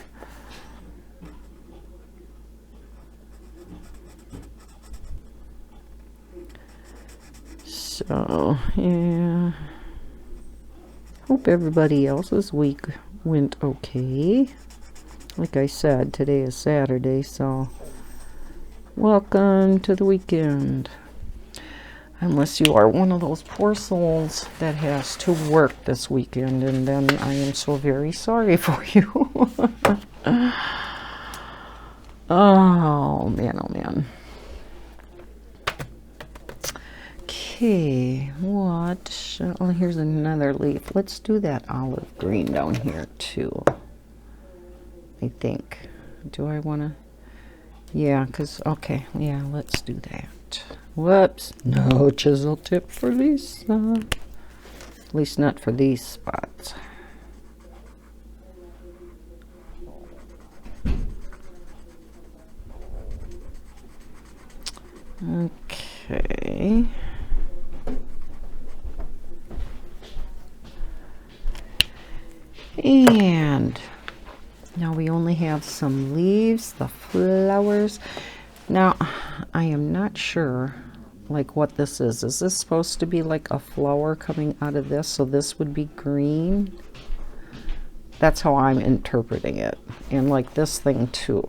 So, yeah. Hope everybody else's week went okay. Like I said, today is Saturday, so welcome to the weekend. Unless you are one of those poor souls that has to work this weekend, and then I am so very sorry for you. Oh man, oh man. Okay, oh, here's another leaf. Let's do that olive green down here too, I think. Do I want to? Yeah, because, okay, yeah, let's do that. Whoops, no chisel tip for Lisa. At least not for these spots. Okay. And now we only have some leaves, the flowers. Now, I am not sure like what this is. Is this supposed to be like a flower coming out of this? So this would be green. That's how I'm interpreting it. And like this thing too.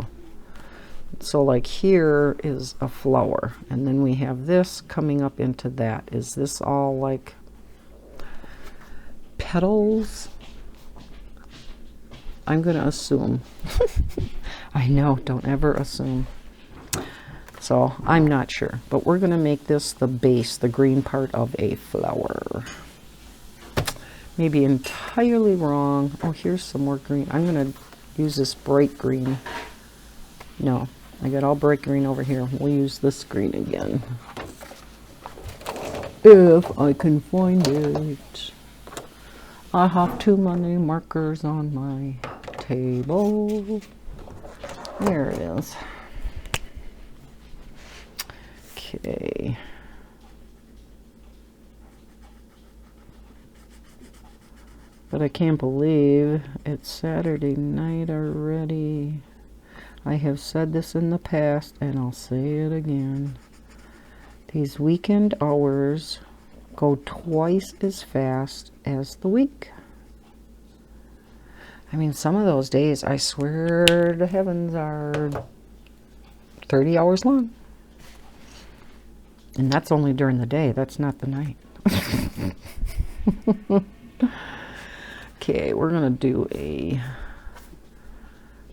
So like here is a flower. And then we have this coming up into that. Is this all like petals? I'm going to assume. I know, don't ever assume. So I'm not sure, but we're going to make this the base, the green part of a flower. Maybe entirely wrong. Oh, here's some more green. I'm going to use this bright green. No, I got all bright green over here. We'll use this green again, if I can find it. I have too many markers on my table. There it is. Okay. But I can't believe it's Saturday night already. I have said this in the past and I'll say it again. These weekend hours go twice as fast as the week. I mean, some of those days, I swear to heavens, are 30 hours long. And that's only during the day. That's not the night. Okay, we're going to do a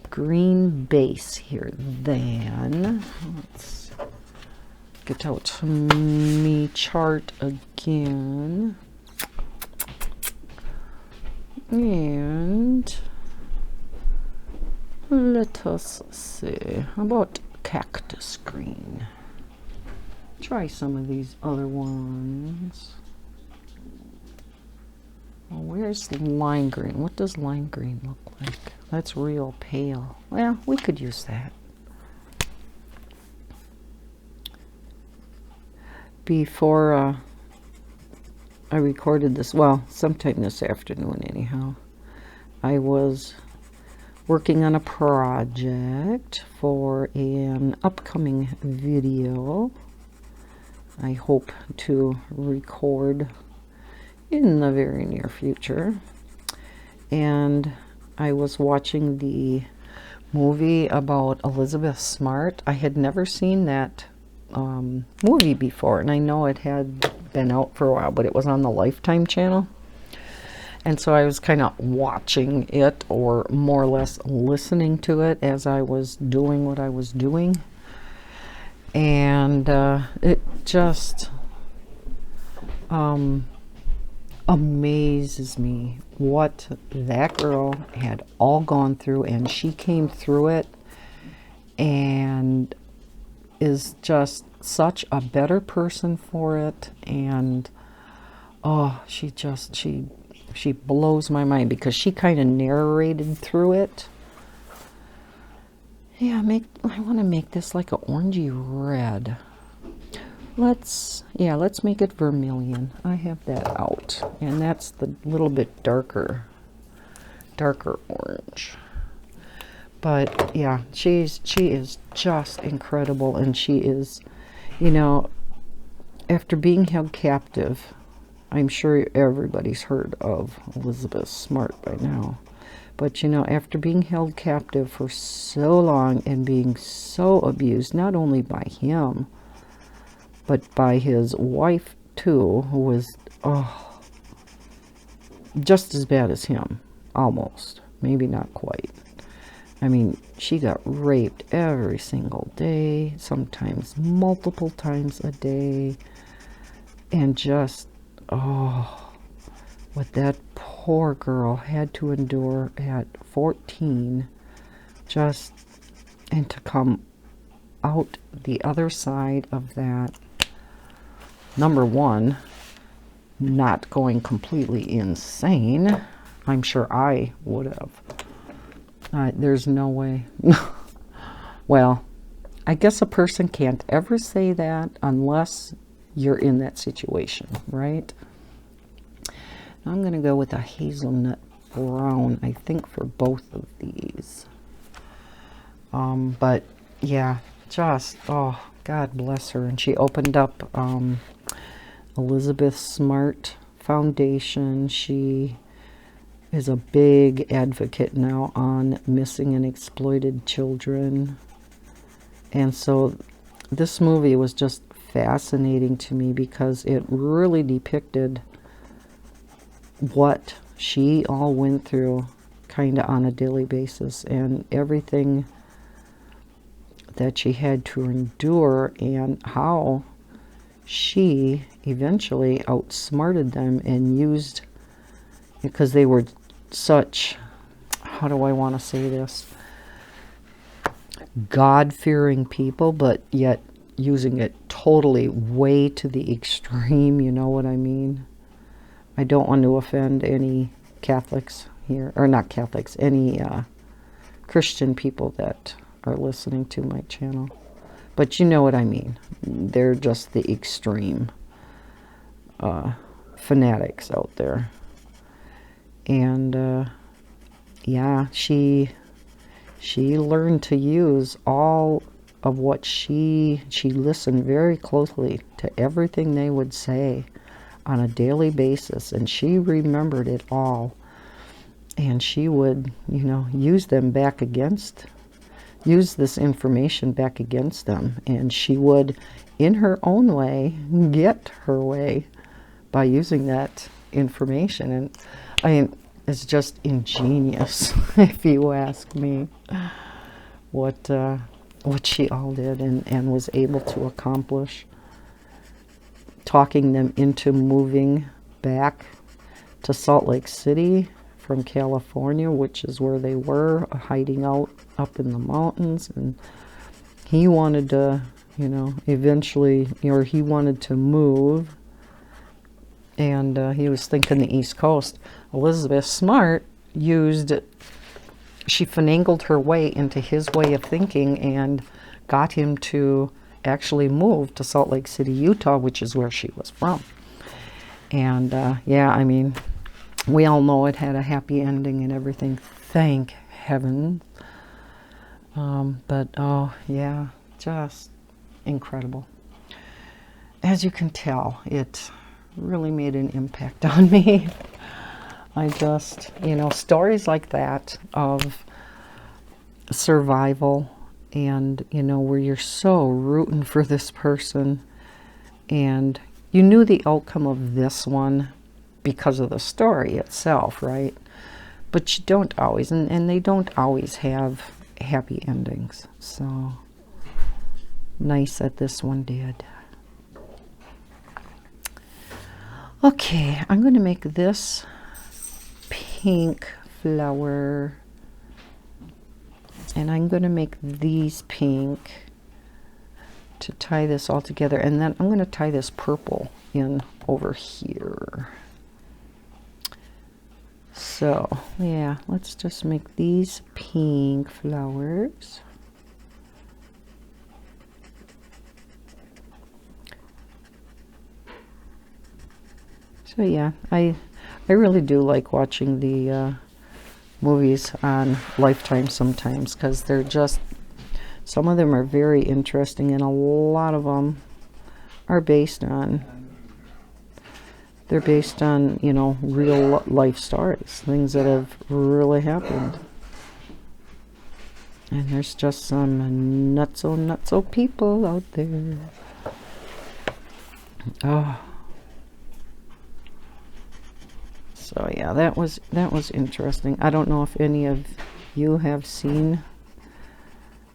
green base here. Then, let's get out me chart again. And let us see. How about Cactus Green? Try some of these other ones. Well, where's lime green? What does lime green look like? That's real pale. Well, we could use that. Before I recorded this, well, sometime this afternoon anyhow, I was working on a project for an upcoming video I hope to record in the very near future. And I was watching the movie about Elizabeth Smart. I had never seen that movie before, and I know it had been out for a while, but it was on the Lifetime channel. And so I was kind of watching it, or more or less listening to it as I was doing what I was doing. And it just amazes me what that girl had all gone through, and she came through it and is just such a better person for it. And oh, she blows my mind, because she kind of narrated through it, Yeah, I want to make this like an orangey red. Let's make it vermilion. I have that out, and that's the little bit darker orange. But yeah, she is just incredible, and she is, you know, after being held captive, I'm sure everybody's heard of Elizabeth Smart by now. But you know, after being held captive for so long and being so abused, not only by him, but by his wife too, who was just as bad as him, almost, maybe not quite. I mean, she got raped every single day, sometimes multiple times a day, and just, what that poor girl had to endure at 14, just, and to come out the other side of that, number one, not going completely insane. I'm sure I would have. There's no way. Well, I guess a person can't ever say that unless you're in that situation, right? I'm going to go with a hazelnut brown, I think, for both of these. But yeah, just, oh, God bless her. And she opened up Elizabeth Smart Foundation. She is a big advocate now on missing and exploited children. And so this movie was just fascinating to me because it really depicted what she all went through kind of on a daily basis, and everything that she had to endure, and how she eventually outsmarted them and used, because they were such, how do I want to say this, God-fearing people, but yet using it totally way to the extreme, you know what I mean? I don't want to offend any Catholics here, or not Catholics, any Christian people that are listening to my channel. But you know what I mean. They're just the extreme fanatics out there. And yeah, she learned to use all of what she listened very closely to everything they would say on a daily basis, and she remembered it all, and she would, you know, use this information back against them, and she would, in her own way, get her way by using that information. And I mean, it's just ingenious, if you ask me, what she all did and was able to accomplish, talking them into moving back to Salt Lake City from California, which is where they were hiding out up in the mountains. And he wanted to, you know, eventually, or he wanted to move, and he was thinking the East Coast. Elizabeth Smart she finagled her way into his way of thinking and got him to actually moved to Salt Lake City, Utah, which is where she was from. And yeah, I mean, we all know it had a happy ending and everything, thank heaven. But oh yeah, just incredible. As you can tell, it really made an impact on me. I just, you know, stories like that of survival, and, you know, where you're so rooting for this person, and you knew the outcome of this one because of the story itself, right? But you don't always, and they don't always have happy endings. So nice that this one did. Okay, I'm going to make this pink flower, and I'm going to make these pink to tie this all together, and then I'm going to tie this purple in over here. So yeah, let's just make these pink flowers. So yeah, I really do like watching the movies on Lifetime sometimes, because they're just, some of them are very interesting, and a lot of them are based on, they're based on, you know, real life stories, things that have really happened. And there's just some nutso people out there. Oh. So yeah, that was interesting. I don't know if any of you have seen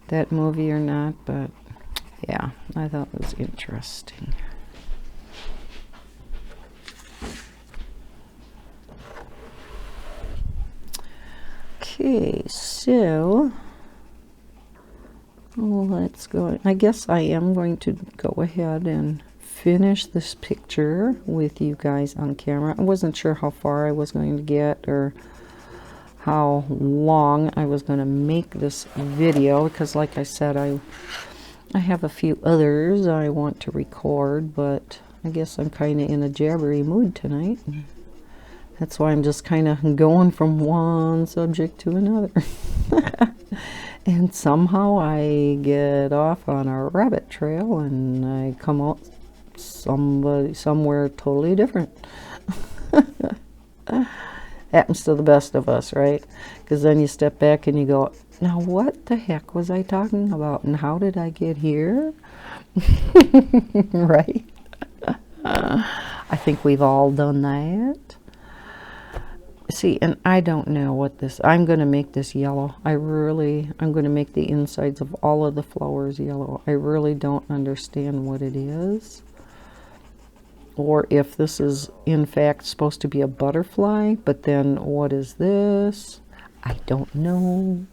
that movie or not, but yeah, I thought it was interesting. Okay, so let's go. I guess I am going to go ahead and finish this picture with you guys on camera. I wasn't sure how far I was going to get or how long I was going to make this video, because like I said, I have a few others I want to record, but I guess I'm kind of in a jabbery mood tonight. That's why I'm just kind of going from one subject to another. And somehow I get off on a rabbit trail and I come out somewhere totally different. Happens to the best of us, right? Because then you step back and you go, now what the heck was I talking about, and how did I get here? Right? I think we've all done that. See, and I don't know what this, I'm going to make this yellow. I'm going to make the insides of all of the flowers yellow. I really don't understand what it is, or if this is in fact supposed to be a butterfly, but then what is this? I don't know.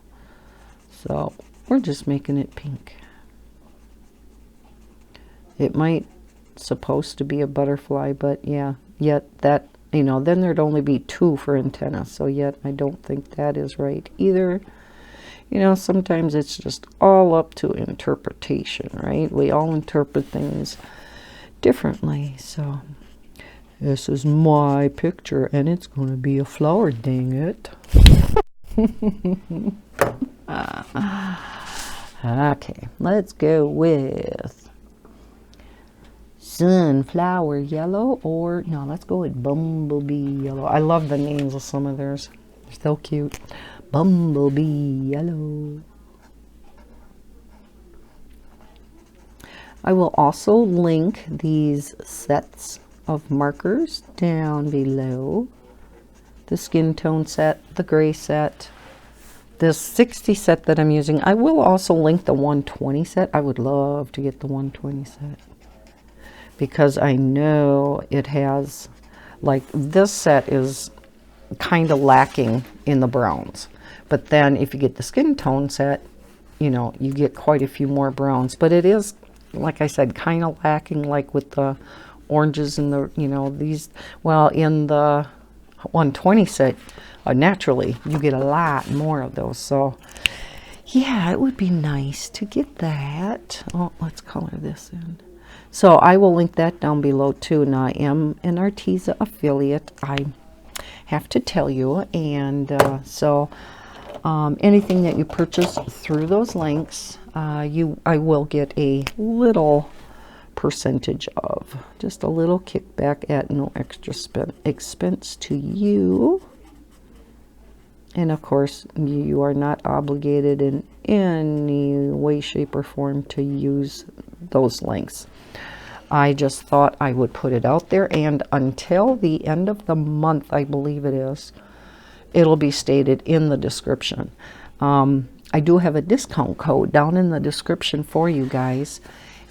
So we're just making it pink. It might supposed to be a butterfly, but yeah, yet that, you know, then there'd only be 2 for antenna, so yet I don't think that is right either. You know, sometimes it's just all up to interpretation, right? We all interpret things differently. So this is my picture and it's going to be a flower, dang it. Okay, let's go with sunflower yellow, or no, let's go with bumblebee yellow. I love the names of some of theirs. They're so cute. Bumblebee yellow. I will also link these sets of markers down below. The skin tone set, the gray set, this 60 set that I'm using. I will also link the 120 set. I would love to get the 120 set, because I know it has, like, this set is kind of lacking in the browns. But then if you get the skin tone set, you know, you get quite a few more browns. But it is, like I said, kind of lacking, like with the oranges and the, you know, these, well, in the 120 set, naturally, you get a lot more of those. So, yeah, it would be nice to get that. Oh, let's color this in. So I will link that down below too. Now, I am an Arteza affiliate, I have to tell you, and so anything that you purchase through those links, I will get a little percentage of, just a little kickback at no extra expense to you. And of course, you are not obligated in any way, shape, or form to use those links. I just thought I would put it out there, and until the end of the month, I believe it is, it'll be stated in the description. I do have a discount code down in the description for you guys,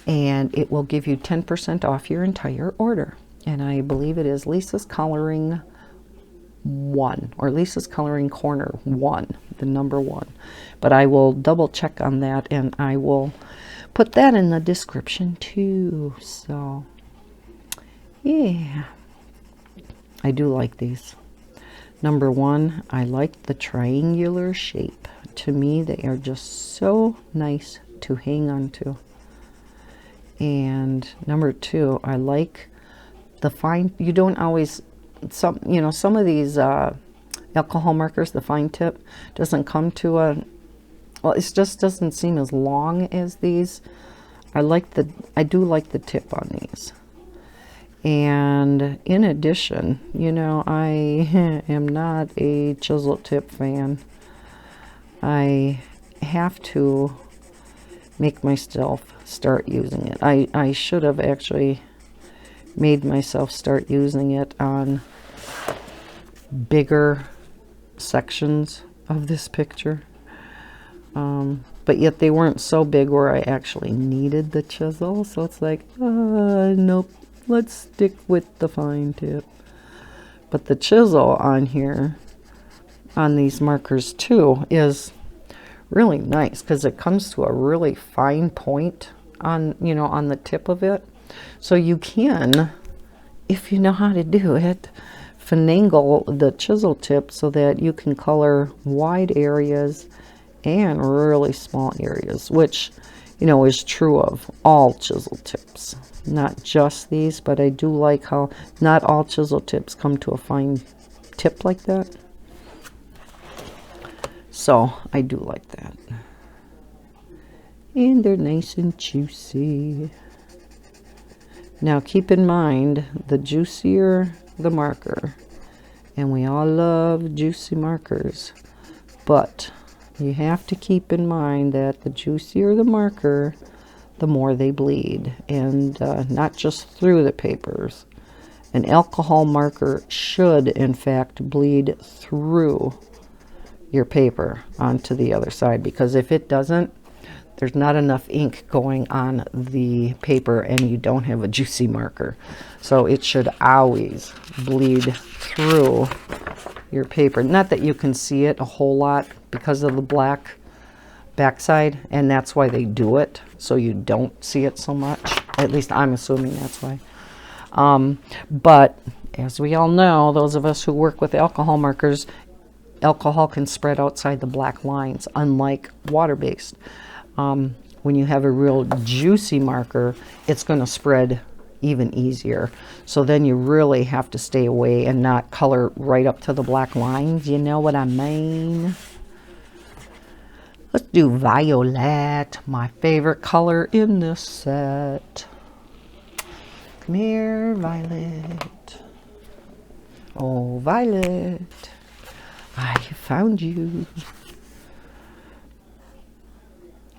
and it will give you 10% off your entire order. And I believe it is Lisa's Coloring 1, or Lisa's Coloring Corner 1, the number 1. But I will double check on that, and I will put that in the description too. So yeah, I do like these. Number 1, I like the triangular shape. To me, they are just so nice to hang on to. And number 2, I like the fine, you don't always, some of these alcohol markers, the fine tip doesn't come to a, well, it just doesn't seem as long as these. I do like the tip on these. And in addition, I am not a chisel tip fan. I have to make myself start using it. I should have actually made myself start using it on bigger sections of this picture. But yet they weren't so big where I actually needed the chisel. So it's like, nope, let's stick with the fine tip. But the chisel on here, on these markers too, is really nice because it comes to a really fine point on, on the tip of it. So you can, if you know how to do it, finagle the chisel tip so that you can color wide areas and really small areas, which, is true of all chisel tips, not just these, but I do like how not all chisel tips come to a fine tip like that. So I do like that. And they're nice and juicy. Now keep in mind, the juicier the marker, and we all love juicy markers, but you have to keep in mind that the juicier the marker, the more they bleed, and not just through the papers. An alcohol marker should in fact bleed through your paper onto the other side, because if it doesn't, there's not enough ink going on the paper and you don't have a juicy marker. So it should always bleed through your paper. Not that you can see it a whole lot because of the black backside, and that's why they do it, so you don't see it so much. At least I'm assuming that's why. But as we all know, those of us who work with alcohol markers, alcohol can spread outside the black lines, unlike water-based. When you have a real juicy marker, it's going to spread even easier. So then you really have to stay away and not color right up to the black lines. You know what I mean? Let's do violet, my favorite color in this set. Come here, Violet. Oh, Violet, I found you.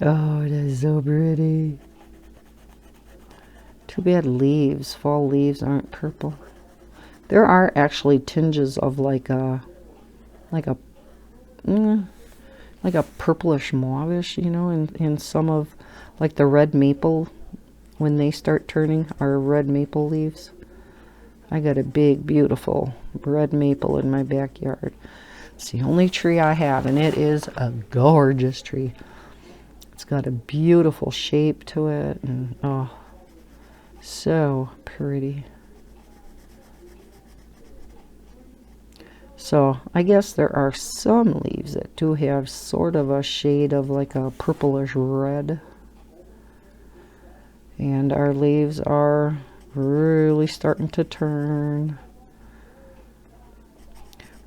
Oh, it is so pretty. Too bad leaves, fall leaves aren't purple. There are actually tinges of like a purplish mauvish, in some of like the red maple, when they start turning, are red maple leaves. I got a big, beautiful red maple in my backyard. It's the only tree I have, and it is a gorgeous tree. It's got a beautiful shape to it, and oh, so pretty. So I guess there are some leaves that do have sort of a shade of like a purplish red. And our leaves are really starting to turn.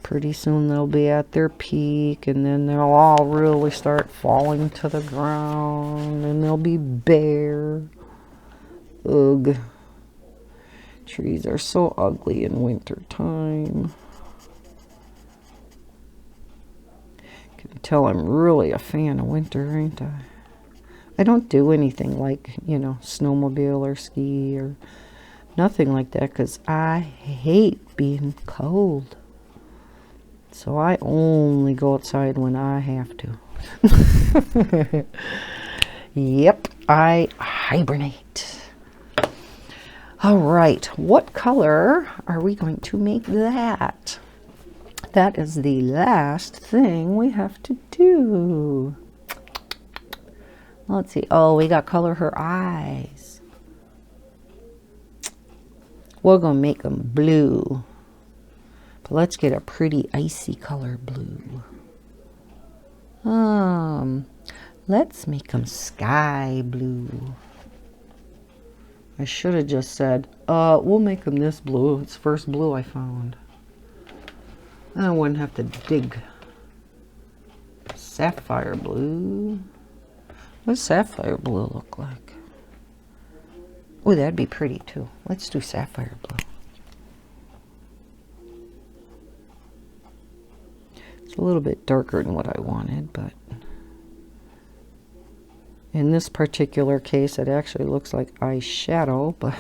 Pretty soon they'll be at their peak, and then they'll all really start falling to the ground, and they'll be bare. Ugh. Trees are so ugly in winter time. Can tell I'm really a fan of winter, ain't I? I don't do anything like, snowmobile or ski or nothing like that, because I hate being cold. So I only go outside when I have to. Yep, I hibernate. All right, what color are we going to make that? That is the last thing we have to do. Let's see. Oh, we got to color her eyes. We're going to make them blue. But let's get a pretty icy color blue. Let's make them sky blue. I should have just said, we'll make them this blue. It's the first blue I found. I wouldn't have to dig. Sapphire Blue. What does Sapphire Blue look like? Oh, that'd be pretty too. Let's do Sapphire Blue. It's a little bit darker than what I wanted, but in this particular case, it actually looks like eyeshadow, but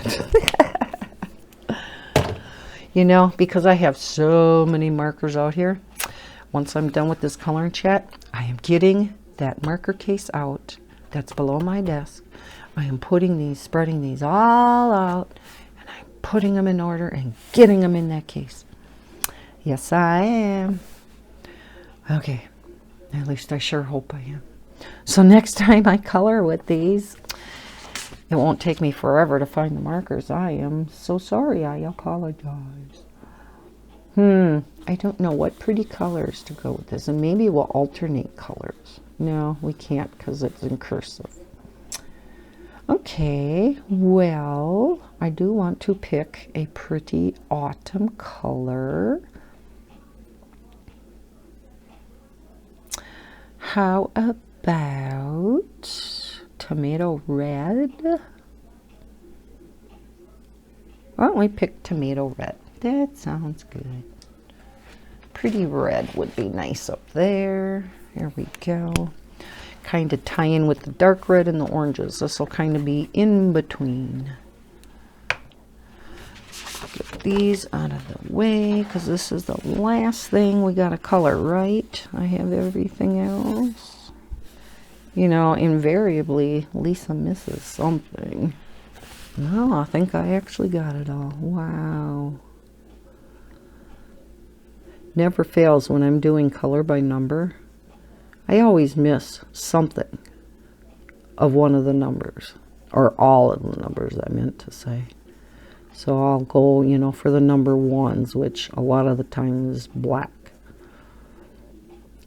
you know, because I have so many markers out here, once I'm done with this coloring chat, I am getting that marker case out that's below my desk. I am putting these, spreading these all out, and I'm putting them in order and getting them in that case. Yes, I am. Okay, at least I sure hope I am. So next time I color with these, it won't take me forever to find the markers. I am so sorry. I apologize. I don't know what pretty colors to go with this. And maybe we'll alternate colors. No, we can't because it's in cursive. Okay, well, I do want to pick a pretty autumn color. How about tomato red? Why don't we pick tomato red? That sounds good. Pretty red would be nice up there. Here we go. Kind of tie in with the dark red and the oranges. This will kind of be in between. Get these out of the way because this is the last thing we got to color, right? I have everything else. You know, invariably, Lisa misses something. No, I think I actually got it all. Wow. Never fails when I'm doing color by number. I always miss something of one of the numbers, or all of the numbers I meant to say. So I'll go, you know, for the number ones, which a lot of the time is black.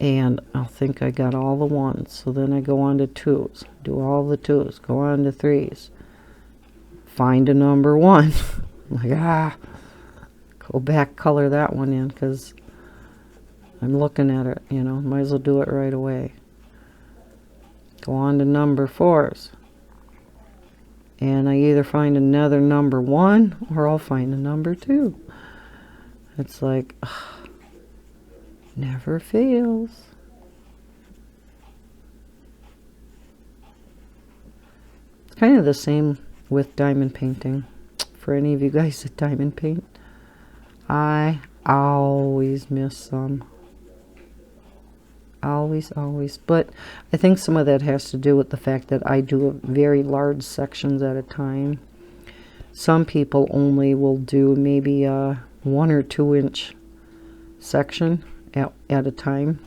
And I'll think I got all the ones. So then I go on to twos, do all the twos, go on to threes, find a number one. Like, go back, color that one in because I'm looking at it, you know, might as well do it right away. Go on to number fours. And I either find another number one or I'll find a number two. It's like, never fails. It's kind of the same with diamond painting. For any of you guys that diamond paint, I always miss some. Always. But I think some of that has to do with the fact that I do very large sections at a time. Some people only will do maybe a 1 or 2 inch section at a time.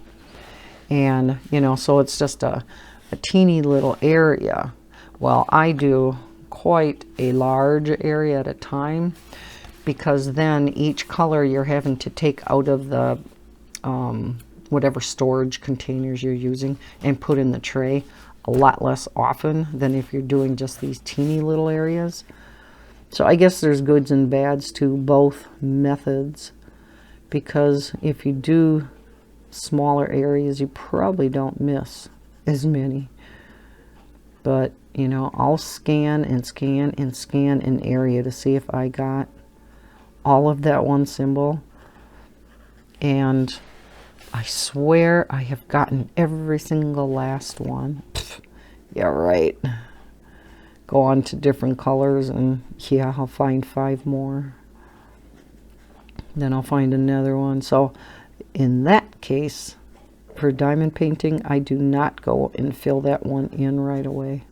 And, you know, so it's just a teeny little area. Well, I do quite a large area at a time because then each color you're having to take out of the whatever storage containers you're using and put in the tray a lot less often than if you're doing just these teeny little areas. So I guess there's goods and bads to both methods, because if you do smaller areas you probably don't miss as many. But you know, I'll scan and scan and scan an area to see if I got all of that one symbol, and I swear I have gotten every single last one. Yeah, right. Go on to different colors and yeah, I'll find 5 more. Then I'll find another one. So in that case, for diamond painting, I do not go and fill that one in right away.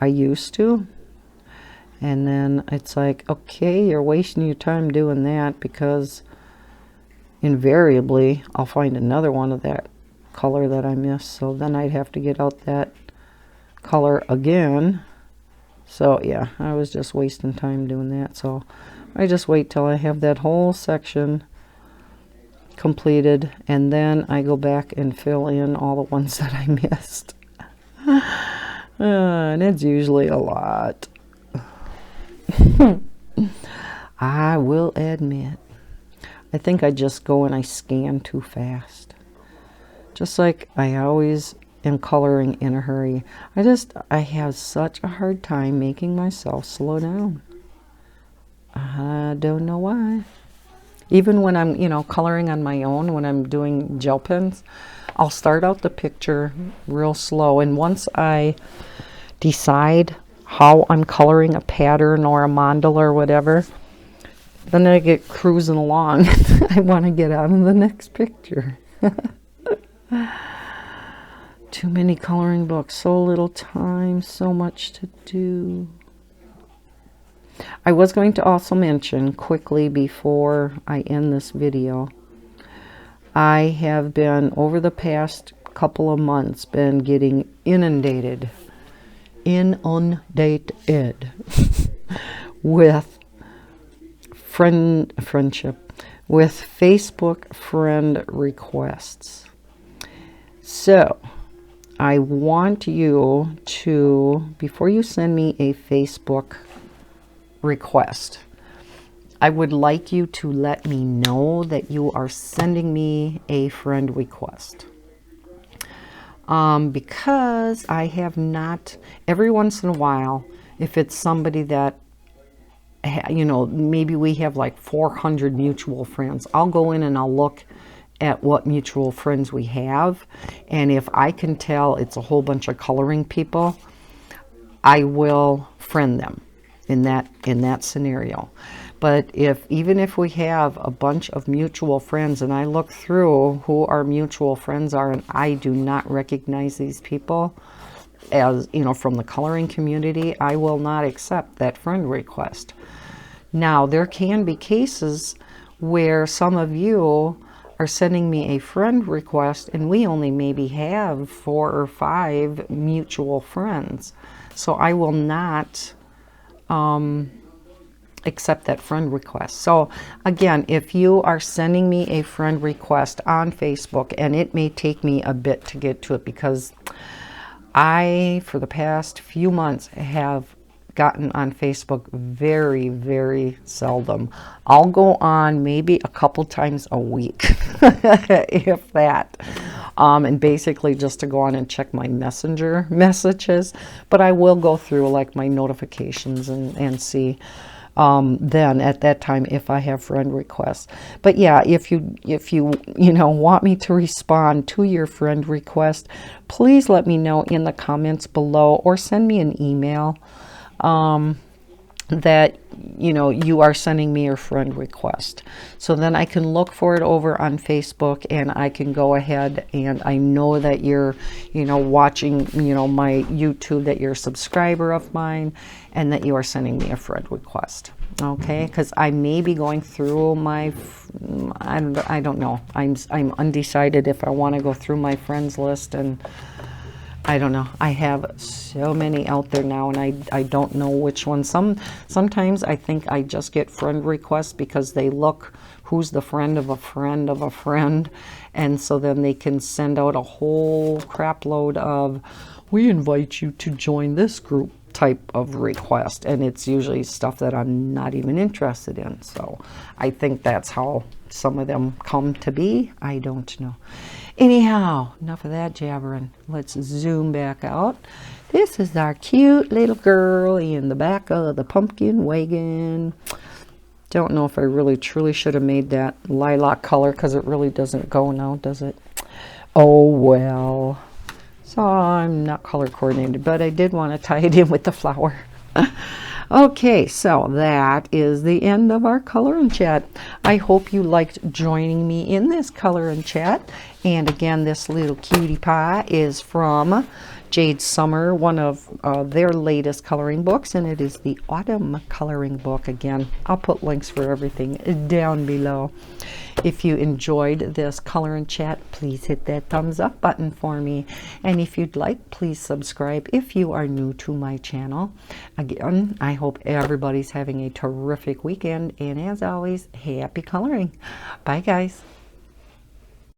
I used to. And then it's like, okay, you're wasting your time doing that, because invariably I'll find another one of that color that I missed. So then I'd have to get out that color again. So yeah, I was just wasting time doing that. So I just wait till I have that whole section completed, and then I go back and fill in all the ones that I missed. And it's usually a lot. I will admit, I think I just go and I scan too fast. Just like I always am coloring in a hurry. I have such a hard time making myself slow down. I don't know why. Even when I'm, you know, coloring on my own, when I'm doing gel pens, I'll start out the picture real slow. And once I decide how I'm coloring a pattern or a mandala or whatever, then I get cruising along. I want to get on to the next picture. Too many coloring books, so little time, so much to do. I was going to also mention quickly before I end this video, I have been, over the past couple of months, been getting inundated with friendship, with Facebook friend requests. So I want you to, before you send me a Facebook request, I would like you to let me know that you are sending me a friend request. Because I have not, every once in a while, if it's somebody that, you know, maybe we have like 400 mutual friends, I'll go in and I'll look at what mutual friends we have, and if I can tell it's a whole bunch of coloring people, I will friend them in that scenario. But even if we have a bunch of mutual friends and I look through who our mutual friends are and I do not recognize these people as, you know, from the coloring community, I will not accept that friend request. Now, there can be cases where some of you are sending me a friend request and we only maybe have 4 or 5 mutual friends. So I will not accept that friend request. So again, if you are sending me a friend request on Facebook, and it may take me a bit to get to it because I, for the past few months, have gotten on Facebook very, very seldom. I'll go on maybe a couple times a week, if that. And basically just to go on and check my messenger messages. But I will go through like my notifications and see then at that time if I have friend requests. But yeah, if you know, want me to respond to your friend request, please let me know in the comments below or send me an email that, you know, you are sending me your friend request. So then I can look for it over on Facebook and I can go ahead, and I know that you're, you know, watching, you know, my YouTube, that you're a subscriber of mine and that you are sending me a friend request. Okay, because I may be going through my, I don't know. I'm undecided if I want to go through my friends list, and I don't know. I have so many out there now, and I don't know which one. Sometimes I think I just get friend requests because they look who's the friend of a friend of a friend, and so then they can send out a whole crap load of, we invite you to join this group type of request, and it's usually stuff that I'm not even interested in. So I think that's how some of them come to be. I don't know. Anyhow, enough of that jabbering. Let's zoom back out. This is our cute little girl in the back of the pumpkin wagon. Don't know if I really truly should have made that lilac color, because it really doesn't go now, does it? Oh well. So I'm not color coordinated, but I did want to tie it in with the flower. Okay, so that is the end of our color and chat. I hope you liked joining me in this color and chat. And again, this little cutie pie is from Jade Summer, one of their latest coloring books, and it is the Autumn coloring book. Again, I'll put links for everything down below. If you enjoyed this color and chat, please hit that thumbs up button for me. And if you'd like, please subscribe if you are new to my channel. Again, I hope everybody's having a terrific weekend. And as always, happy coloring. Bye, guys.